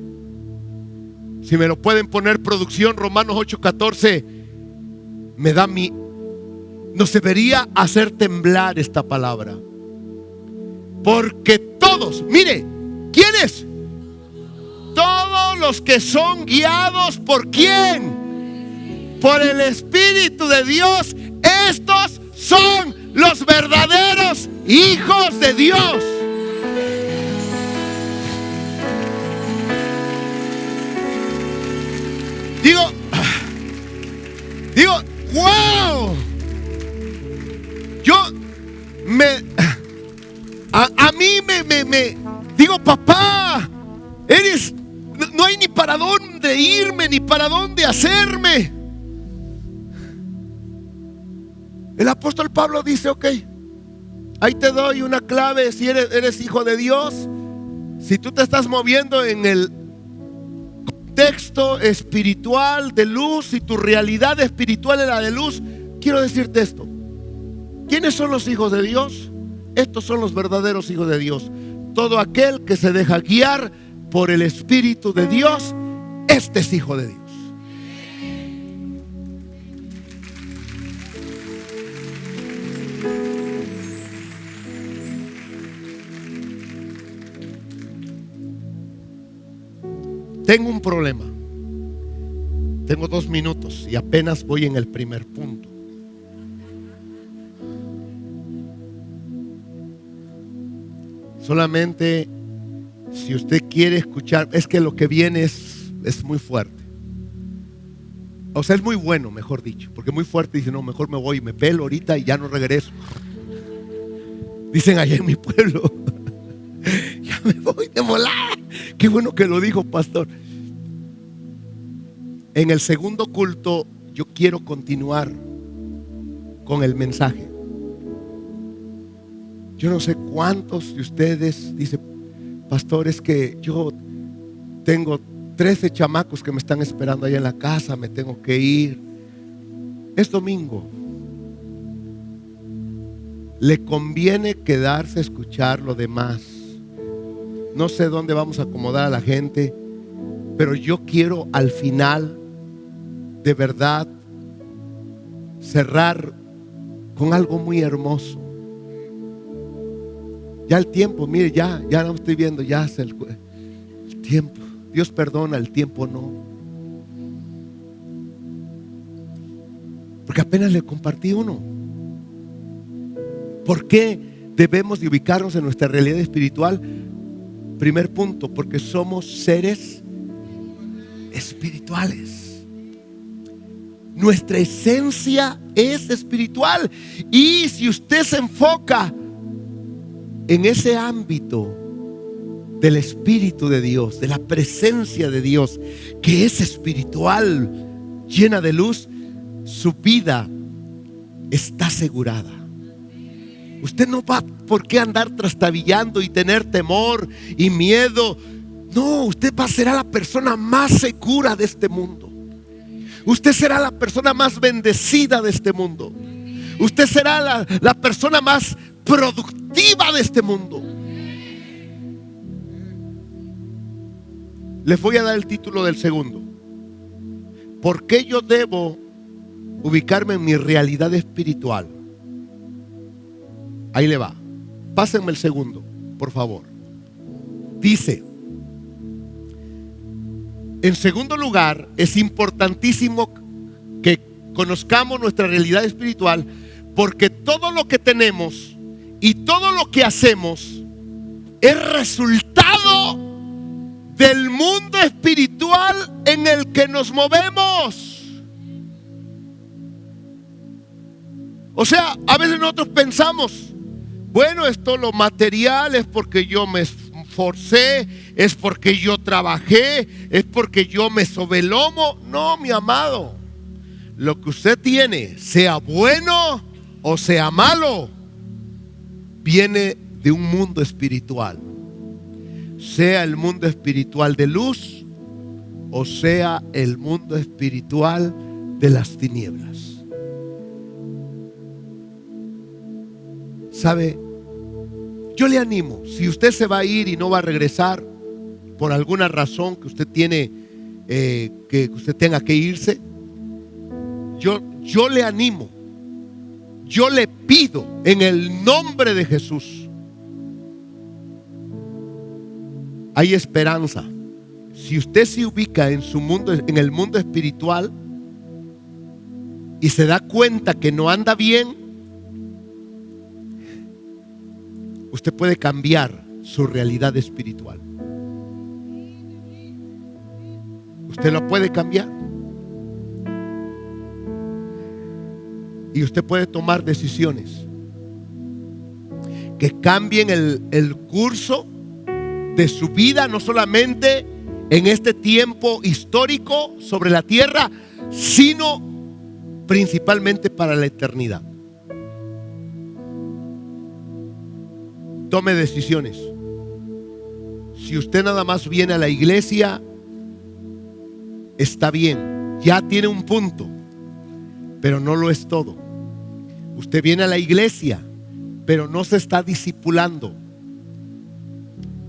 Si me lo pueden poner producción, Romanos 8:14. Nos debería hacer temblar esta palabra. Porque todos, mire, ¿quiénes? Todos los que son guiados ¿por quién? Por el Espíritu de Dios. Estos son los verdaderos hijos de Dios. Digo, wow. A mí me digo, papá, no hay ni para dónde irme, ni para dónde hacerme. El apóstol Pablo dice, ok, Ahí te doy una clave si eres hijo de Dios. Si tú te estás moviendo en el contexto espiritual de luz, si tu realidad espiritual es la de luz, quiero decirte esto. ¿Quiénes son los hijos de Dios? Estos son los verdaderos hijos de Dios. Todo aquel que se deja guiar por el Espíritu de Dios, este es hijo de Dios. Tengo un problema. Tengo 2 minutos y apenas voy en el primer punto. Solamente si usted quiere escuchar, es que lo que viene es muy fuerte. O sea, es muy bueno, mejor dicho, porque muy fuerte. Dice, no, mejor me voy y me pelo ahorita y ya no regreso. Dicen allá en mi pueblo. Ya me voy de volada. Qué bueno que lo dijo, pastor. En el segundo culto yo quiero continuar con el mensaje. Yo no sé cuántos de ustedes dicen, pastor, es que yo tengo 13 chamacos que me están esperando allá en la casa, me tengo que ir. Es domingo. Le conviene quedarse a escuchar lo demás. No sé dónde vamos a acomodar a la gente, pero yo quiero al final, de verdad, cerrar con algo muy hermoso. Ya el tiempo, mire, ya no estoy viendo, ya es el tiempo. Dios perdona, el tiempo no. Porque apenas le compartí uno. ¿Por qué debemos de ubicarnos en nuestra realidad espiritual? Primer punto, porque somos seres espirituales. Nuestra esencia es espiritual. Y si usted se enfoca en ese ámbito del Espíritu de Dios, de la presencia de Dios, que es espiritual, llena de luz, su vida está asegurada. Usted no va por qué andar trastabillando y tener temor y miedo. No, usted será la persona más segura de este mundo. Usted será la persona más bendecida de este mundo. Usted será la persona más productiva de este mundo. Les voy a dar el título del segundo. ¿Por qué yo debo ubicarme en mi realidad espiritual? Ahí le va. Pásenme el segundo, por favor. Dice, en segundo lugar, es importantísimo que conozcamos nuestra realidad espiritual, porque todo lo que tenemos y todo lo que hacemos es resultado del mundo espiritual en el que nos movemos. O sea, a veces nosotros pensamos, bueno, esto lo material es porque yo me esforcé, es porque yo trabajé, es porque yo me sobé el lomo. No, mi amado, lo que usted tiene, sea bueno o sea malo, viene de un mundo espiritual. Sea el mundo espiritual de luz o sea el mundo espiritual de las tinieblas. ¿Sabe? Yo le animo, si usted se va a ir y no va a regresar por alguna razón que usted tiene, que usted tenga que irse, yo le animo, yo le pido en el nombre de Jesús. Hay esperanza. Si usted se ubica en su mundo, en el mundo espiritual, y se da cuenta que no anda bien, usted puede cambiar su realidad espiritual. Usted lo puede cambiar. Y usted puede tomar decisiones que cambien el curso de su vida, no solamente en este tiempo histórico sobre la tierra, sino principalmente para la eternidad. tome decisiones. Si usted nada más viene a la iglesia, está bien, ya tiene un punto, pero no lo es todo. Usted viene a la iglesia, pero no se está discipulando,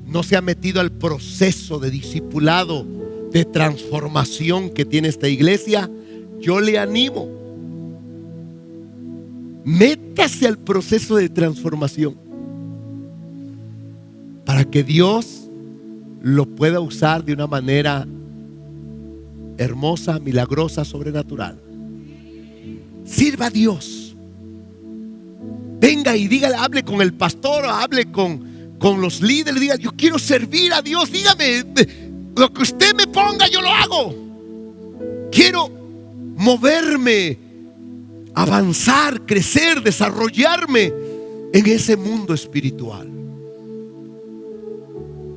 no se ha metido al proceso de discipulado, de transformación que tiene esta iglesia. Yo le animo, métase al proceso de transformación para que Dios lo pueda usar de una manera hermosa, milagrosa, sobrenatural. Sirva a Dios. Venga y dígale, hable con el pastor, hable con los líderes, diga: yo quiero servir a Dios, dígame, lo que usted me ponga yo lo hago. Quiero moverme, avanzar, crecer, desarrollarme en ese mundo espiritual.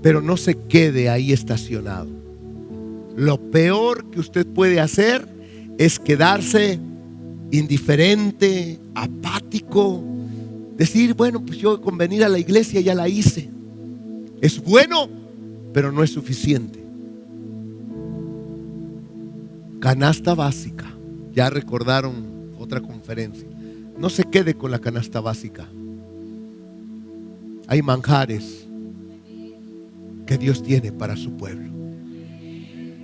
Pero no se quede ahí estacionado. Lo peor que usted puede hacer es quedarse indiferente, apático, decir: bueno, pues yo con venir a la iglesia ya la hice. Es bueno, pero no es suficiente. Canasta básica. Ya recordaron otra conferencia. No se quede con la canasta básica. Hay manjares que Dios tiene para su pueblo.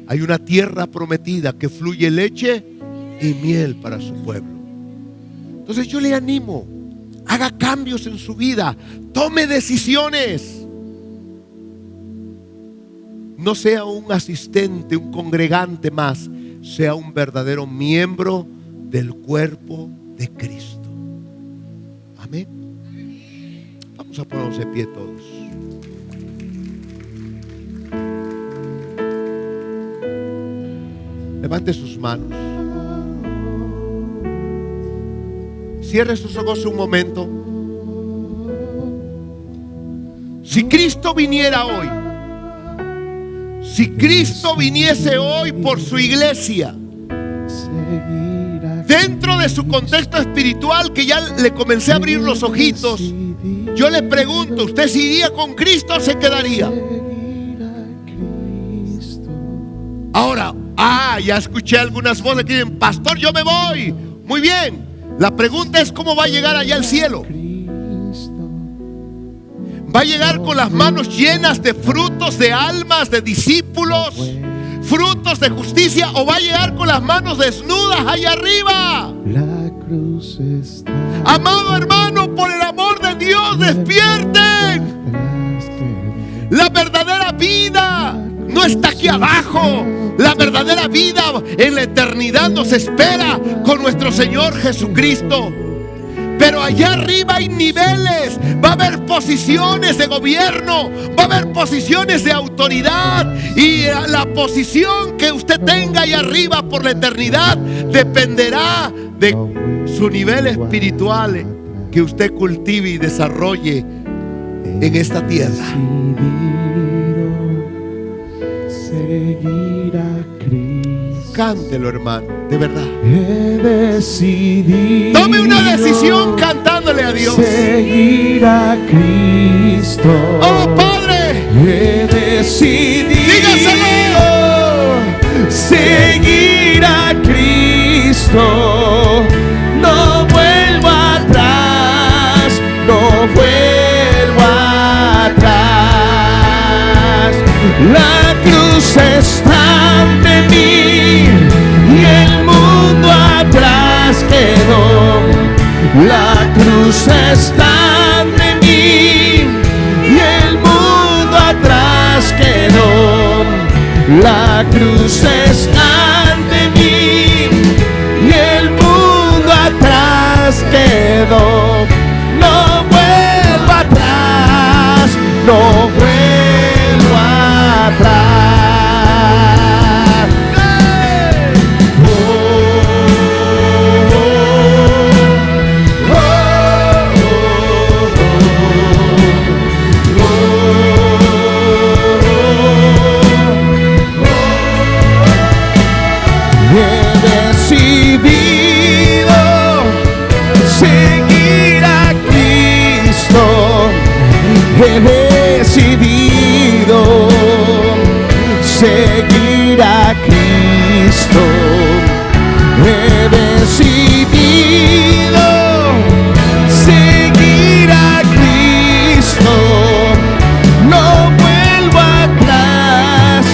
Hay una tierra prometida que fluye leche y miel para su pueblo. Entonces yo le animo, haga cambios en su vida, tome decisiones. No sea un asistente, un congregante más, sea un verdadero miembro del cuerpo de Cristo. Amén. Vamos a ponernos de pie todos. Levante sus manos. Cierre sus ojos un momento. Si Cristo viniera hoy, si Cristo viniese hoy por su iglesia, dentro de su contexto espiritual, que ya le comencé a abrir los ojitos, yo le pregunto: ¿usted se iría con Cristo o se quedaría? Ahora, ya escuché algunas voces que dicen: pastor, yo me voy. Muy bien. La pregunta es: ¿cómo va a llegar allá al cielo? ¿Va a llegar con las manos llenas de frutos, de almas, de discípulos, frutos de justicia, o va a llegar con las manos desnudas allá arriba? Amado hermano, por el amor de Dios, despierten. La verdadera vida no está aquí abajo. La verdadera vida en la eternidad nos espera con nuestro Señor Jesucristo. Pero allá arriba hay niveles. Va a haber posiciones de gobierno, va a haber posiciones de autoridad, y la posición que usted tenga allá arriba por la eternidad dependerá de su nivel espiritual que usted cultive y desarrolle en esta tierra. Seguir a Cristo. Cántelo, hermano, de verdad. He decidido. Tome una decisión cantándole a Dios. Seguir a Cristo. Oh, Padre, he decidido. Dígaselo. Seguir a Cristo. No vuelvo atrás. No vuelvo atrás. La cruz está ante mí y el mundo atrás quedó. La cruz está ante mí y el mundo atrás quedó. La cruz está ante mí y el mundo atrás quedó. No vuelvo atrás, no vuelvo atrás. He he decidido seguir a Cristo. No vuelvo atrás,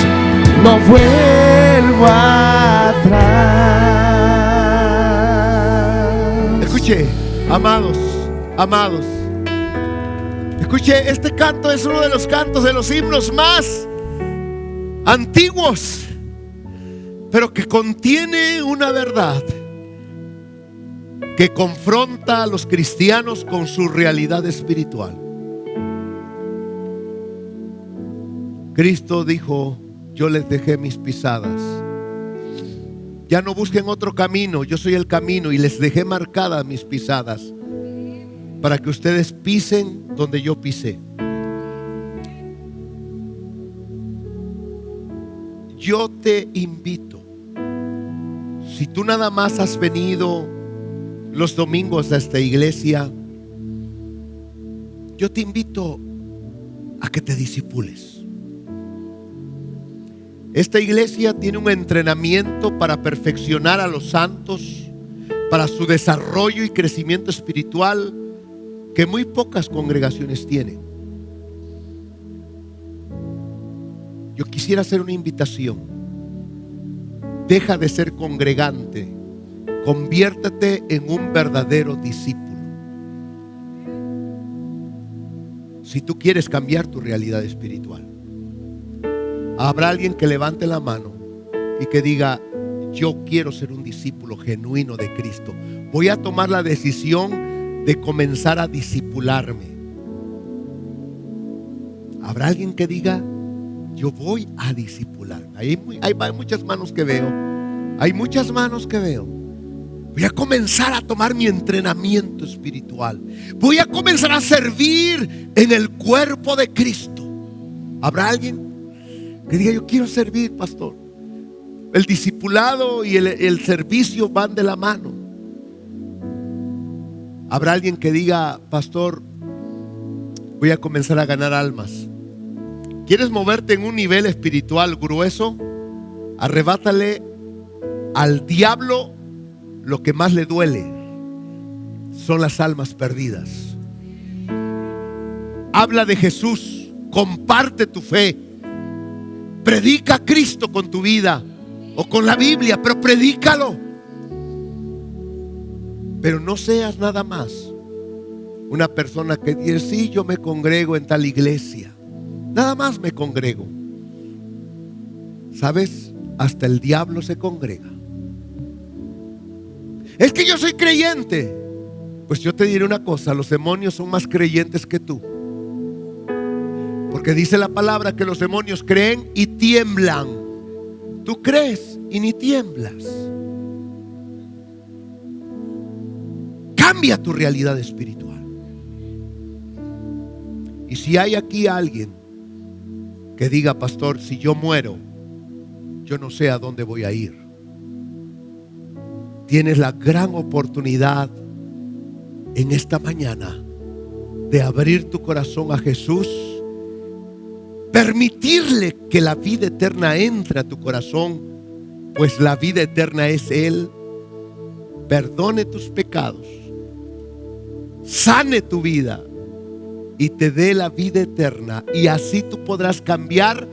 no vuelvo atrás. Escuche, amados, amados. Escuche, este canto es uno de los cantos, de los himnos más antiguos, pero que contiene una verdad que confronta a los cristianos con su realidad espiritual. Cristo dijo: yo les dejé mis pisadas. Ya no busquen otro camino, yo soy el camino, y les dejé marcadas mis pisadas para que ustedes pisen donde yo pisé. Yo te invito, si tú nada más has venido los domingos a esta iglesia, yo te invito a que te discipules. Esta iglesia tiene un entrenamiento para perfeccionar a los santos, para su desarrollo y crecimiento espiritual, que muy pocas congregaciones tienen. Yo quisiera hacer una invitación. Deja de ser congregante, conviértete en un verdadero discípulo. Si tú quieres cambiar tu realidad espiritual, habrá alguien que levante la mano y que diga: yo quiero ser un discípulo genuino de Cristo. Voy a tomar la decisión de comenzar a discipularme. Habrá alguien que diga: yo voy a discipularme. Hay muchas manos que veo. Hay muchas manos que veo. Voy a comenzar a tomar mi entrenamiento espiritual. Voy a comenzar a servir en el cuerpo de Cristo. ¿Habrá alguien que diga: yo quiero servir, pastor? El discipulado y el servicio van de la mano. Habrá alguien que diga: pastor, voy a comenzar a ganar almas. ¿Quieres moverte en un nivel espiritual grueso? Arrebátale al diablo lo que más le duele. Son las almas perdidas. Habla de Jesús, comparte tu fe, predica a Cristo con tu vida o con la Biblia, pero predícalo. Pero no seas nada más una persona que dice: sí, yo me congrego en tal iglesia, nada más me congrego. ¿Sabes? Hasta el diablo se congrega. Es que yo soy creyente. Pues yo te diré una cosa: los demonios son más creyentes que tú. Porque dice la palabra que los demonios creen y tiemblan. Tú crees y ni tiemblas. Cambia tu realidad espiritual. Y si hay aquí alguien que diga: pastor, si yo muero, yo no sé a dónde voy a ir. Tienes la gran oportunidad en esta mañana de abrir tu corazón a Jesús, permitirle que la vida eterna entre a tu corazón, pues la vida eterna es Él. Perdone tus pecados, sane tu vida y te dé la vida eterna. Y así tú podrás cambiar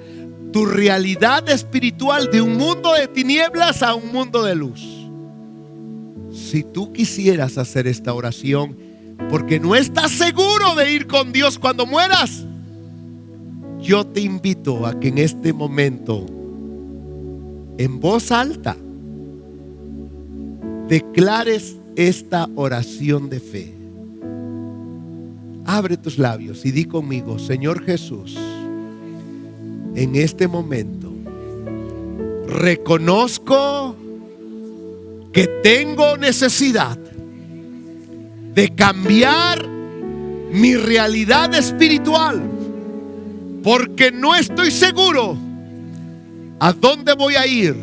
tu realidad espiritual de un mundo de tinieblas a un mundo de luz. Si tú quisieras hacer esta oración porque no estás seguro de ir con Dios cuando mueras, yo te invito a que en este momento, en voz alta, declares esta oración de fe. Abre tus labios y di conmigo: Señor Jesús, en este momento reconozco que tengo necesidad de cambiar mi realidad espiritual, porque no estoy seguro a dónde voy a ir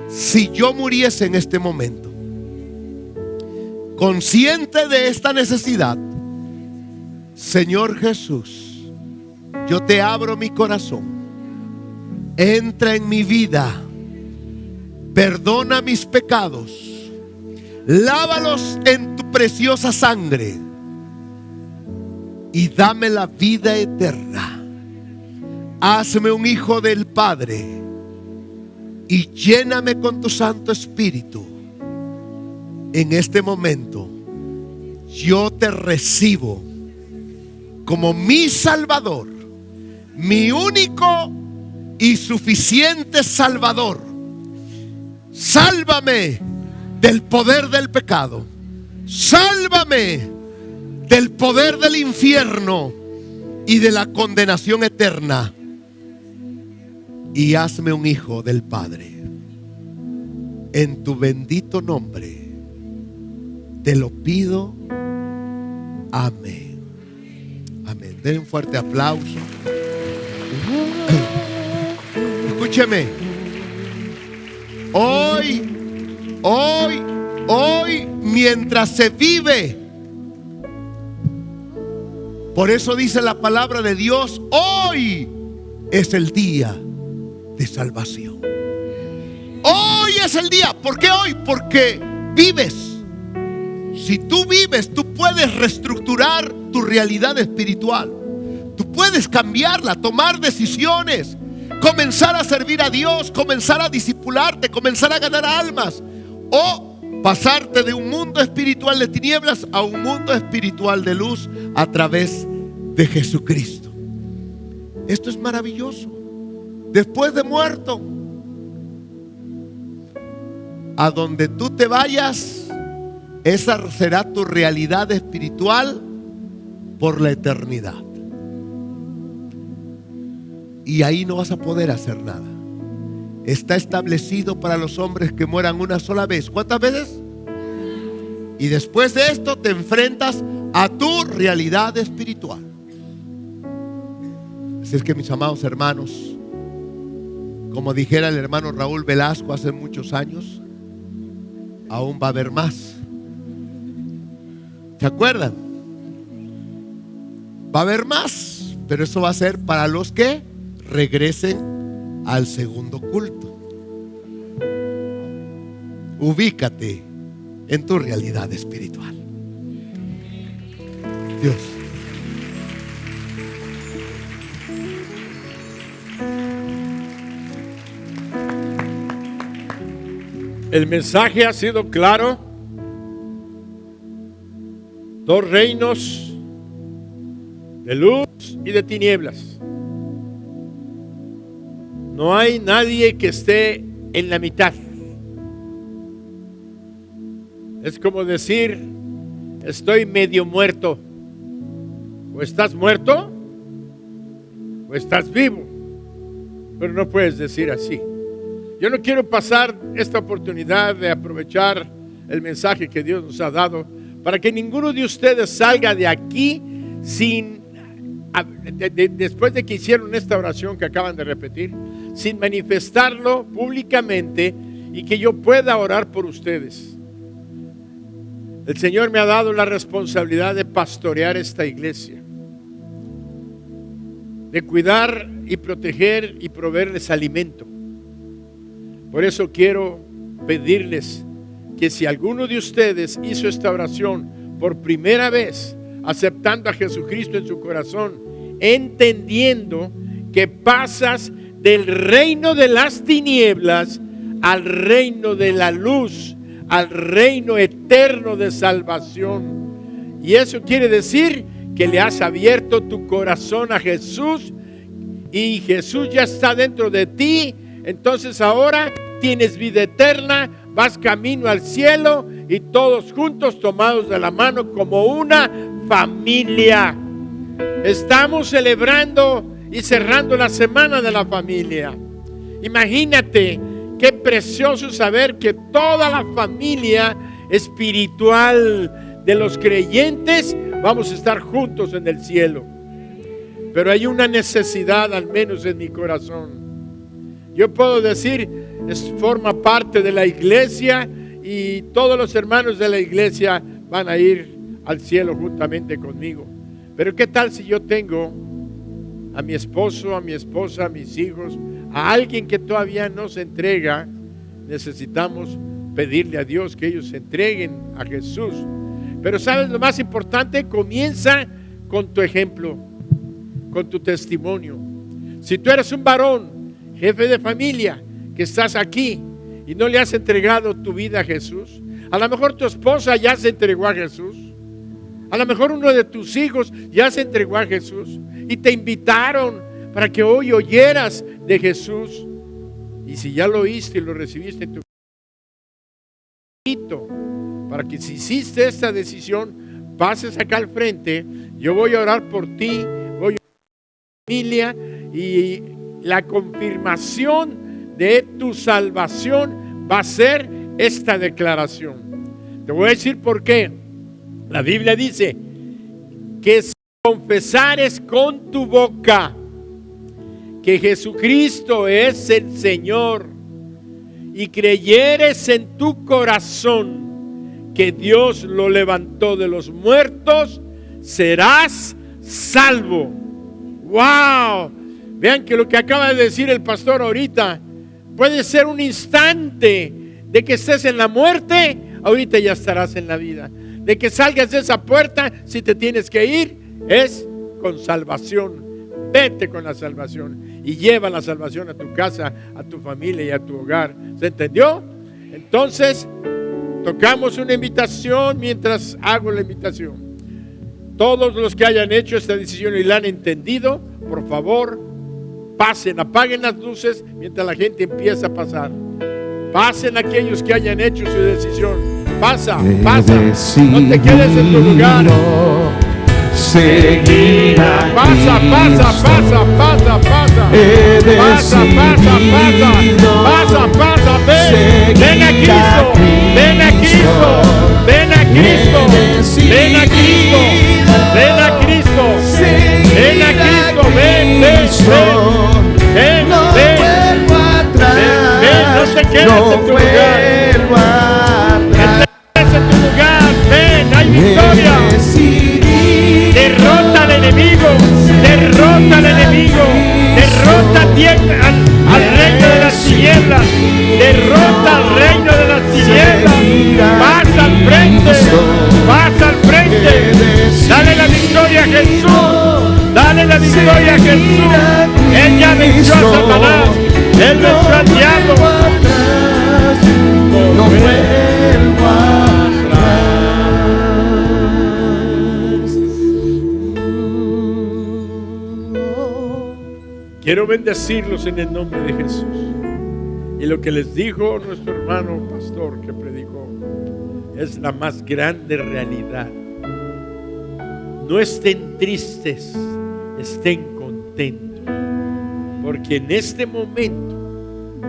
si yo muriese en este momento. Consciente de esta necesidad, Señor Jesús, yo te abro mi corazón. Entra en mi vida Perdona mis pecados, lávalos en tu preciosa sangre y dame la vida eterna. Hazme un hijo del Padre y lléname con tu Santo Espíritu. En este momento yo te recibo como mi Salvador, mi único y suficiente Salvador. Sálvame del poder del pecado. Sálvame del poder del infierno y de la condenación eterna. Y hazme un hijo del Padre. En tu bendito nombre te lo pido. Amén. Amén. Den un fuerte aplauso. Escúcheme. Hoy, mientras se vive. Por eso dice la palabra de Dios, hoy es el día de salvación. Hoy es el día. ¿Por qué hoy? Porque vives. Si tú vives, tú puedes reestructurar tu realidad espiritual. Tú puedes cambiarla, tomar decisiones, comenzar a servir a Dios, comenzar a discipularte, comenzar a ganar almas, o pasarte de un mundo espiritual de tinieblas a un mundo espiritual de luz a través de Jesucristo. Esto es maravilloso. Después de muerto, a donde tú te vayas, esa será tu realidad espiritual por la eternidad. Y ahí no vas a poder hacer nada. Está establecido para los hombres que mueran una sola vez. ¿Cuántas veces? Y después de esto te enfrentas a tu realidad espiritual. Así es que, mis amados hermanos, como dijera el hermano Raúl Velasco hace muchos años, aún va a haber más. ¿Se acuerdan? Va a haber más, pero eso va a ser para los que regresen al segundo culto. Ubícate en tu realidad espiritual. Dios. El mensaje ha sido claro. Dos reinos, de luz y de tinieblas. No hay nadie que esté en la mitad. Es como decir, estoy medio muerto. O estás muerto o estás vivo. Pero no puedes decir así. Yo no quiero pasar esta oportunidad de aprovechar el mensaje que Dios nos ha dado para que ninguno de ustedes salga de aquí sin, después de que hicieron esta oración que acaban de repetir, sin manifestarlo públicamente y que yo pueda orar por ustedes. El Señor me ha dado la responsabilidad de pastorear esta iglesia, de cuidar y proteger y proveerles alimento. Por eso quiero pedirles que si alguno de ustedes hizo esta oración por primera vez, aceptando a Jesucristo en su corazón, entendiendo que pasas del reino de las tinieblas al reino de la luz, al reino eterno de salvación. Y eso quiere decir que le has abierto tu corazón a Jesús y Jesús ya está dentro de ti. Entonces ahora tienes vida eterna, vas camino al cielo y todos juntos tomados de la mano como una familia. Estamos celebrando y cerrando la semana de la familia. Imagínate qué precioso saber que toda la familia espiritual de los creyentes vamos a estar juntos en el cielo. Pero hay una necesidad, al menos en mi corazón. Yo puedo decir, forma parte de la iglesia y todos los hermanos de la iglesia van a ir al cielo juntamente conmigo. Pero ¿qué tal si yo tengo a mi esposo, a mi esposa, a mis hijos, a alguien que todavía no se entrega necesitamos pedirle a Dios que ellos se entreguen a Jesús. Pero ¿sabes lo más importante? Comienza con tu ejemplo, con tu testimonio. Si tú eres un varón, jefe de familia, que estás aquí y no le has entregado tu vida a Jesús, a lo mejor tu esposa ya se entregó a Jesús, a lo mejor uno de tus hijos ya se entregó a Jesús y te invitaron para que hoy oyeras de Jesús. Y si ya lo oíste y lo recibiste en tu vida, para que si hiciste esta decisión, pases acá al frente. Yo voy a orar por ti, voy a orar por tu familia, y la confirmación de tu salvación va a ser esta declaración. Te voy a decir por qué. La Biblia dice que si confesares con tu boca que Jesucristo es el Señor y creyeres en tu corazón que Dios lo levantó de los muertos, serás salvo. ¡Wow! Vean que lo que acaba de decir el pastor ahorita puede ser un instante de que estés en la muerte, ahorita ya estarás en la vida. De que salgas de esa puerta, si te tienes que ir, es con salvación. Vete con la salvación y lleva la salvación a tu casa, a tu familia y a tu hogar. ¿Se entendió? Entonces, tocamos una invitación mientras hago la invitación. Todos los que hayan hecho esta decisión y la han entendido, por favor, pasen, apaguen las luces mientras la gente empieza a pasar. Pasen aquellos que hayan hecho su decisión. Pasa, pasa. No te quedes en tu lugar. Seguir a Pasa, pasa, pasa, pasa, pasa. Pasa, pasa, pasa. Pasa, pasa, ven. Ven a Cristo. Ven a Cristo. Ven a Cristo. Ven a Cristo. Ven a Cristo. Ven a Cristo. Ven, ven, ven. Ven, ven. Ven, no te quedes en tu lugar. En tu lugar, ven, hay victoria. Derrota al enemigo, derrota al enemigo, derrota al reino de las tinieblas, derrota al reino de las tinieblas. Pasa al frente, pasa al frente. Dale la victoria a Jesús, dale la victoria a Jesús. Él ya venció a Satanás, él venció al diablo. No vuelvo atrás. Quiero bendecirlos en el nombre de Jesús. Y lo que les dijo nuestro hermano pastor que predicó es la más grande realidad. No estén tristes, estén contentos. Porque en este momento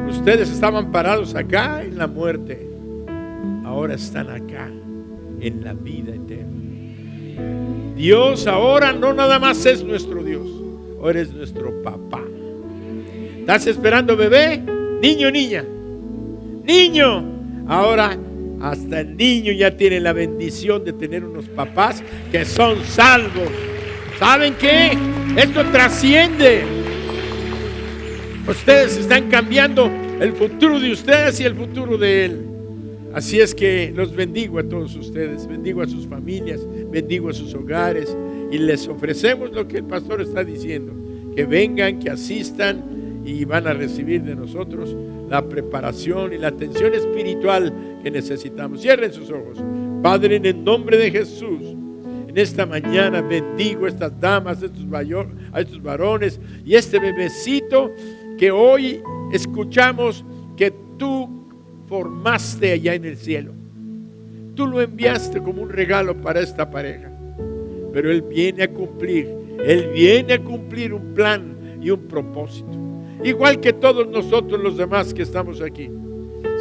ustedes estaban parados acá en la muerte, ahora están acá en la vida eterna. Dios ahora no nada más es nuestro Dios, ahora es nuestro papá. ¿Estás esperando bebé? Niño, niña. Niño. Ahora hasta el niño ya tiene la bendición de tener unos papás que son salvos. ¿Saben qué? Esto trasciende. Ustedes están cambiando el futuro de ustedes y el futuro de Él. Así es que los bendigo a todos ustedes, bendigo a sus familias, bendigo a sus hogares y les ofrecemos lo que el pastor está diciendo, que vengan, que asistan y van a recibir de nosotros la preparación y la atención espiritual que necesitamos. Cierren sus ojos. Padre, en el nombre de Jesús, en esta mañana bendigo a estas damas, a estos varones y este bebecito que hoy escuchamos que tú formaste allá en el cielo. Tú lo enviaste como un regalo para esta pareja, pero Él viene a cumplir un plan y un propósito, igual que todos nosotros los demás que estamos aquí.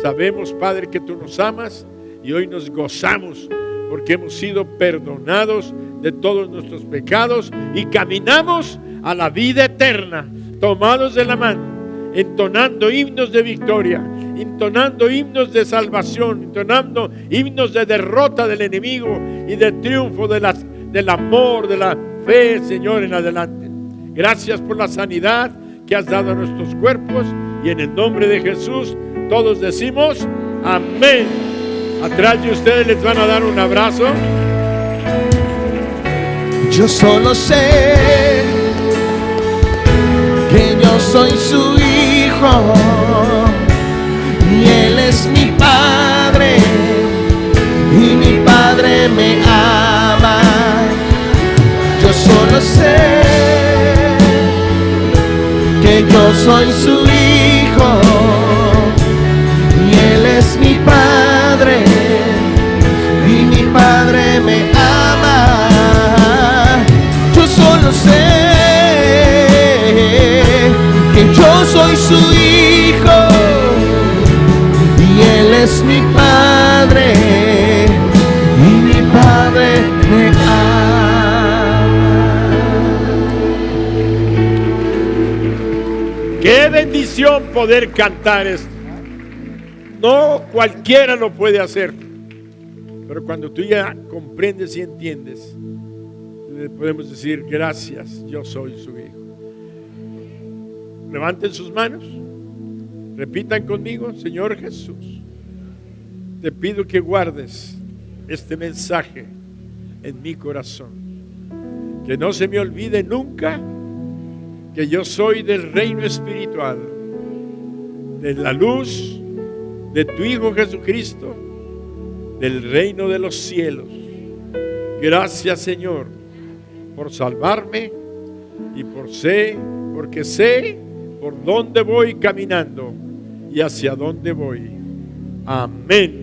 Sabemos, Padre, que tú nos amas y hoy nos gozamos porque hemos sido perdonados de todos nuestros pecados y caminamos a la vida eterna, tomados de la mano, entonando himnos de victoria, entonando himnos de salvación, entonando himnos de derrota del enemigo y de triunfo del amor, de la fe, Señor, en adelante. Gracias por la sanidad que has dado a nuestros cuerpos y en el nombre de Jesús todos decimos amén. Atrás de ustedes les van a dar un abrazo. Yo solo sé que yo soy su hijo y Él es mi padre y mi padre me ama. Yo solo sé que yo soy su hijo y Él es mi padre y mi padre me ama. Yo solo sé que yo soy su hijo y Él es mi padre y mi padre me ama. Qué bendición poder cantar esto. No cualquiera lo puede hacer, pero cuando tú ya comprendes y entiendes, le podemos decir gracias, yo soy su hijo. Levanten sus manos, repitan conmigo: Señor Jesús, te pido que guardes este mensaje en mi corazón, que no se me olvide nunca que yo soy del reino espiritual, de la luz de tu Hijo Jesucristo, del reino de los cielos. Gracias, Señor, por salvarme y porque sé por dónde voy caminando y hacia dónde voy. Amén.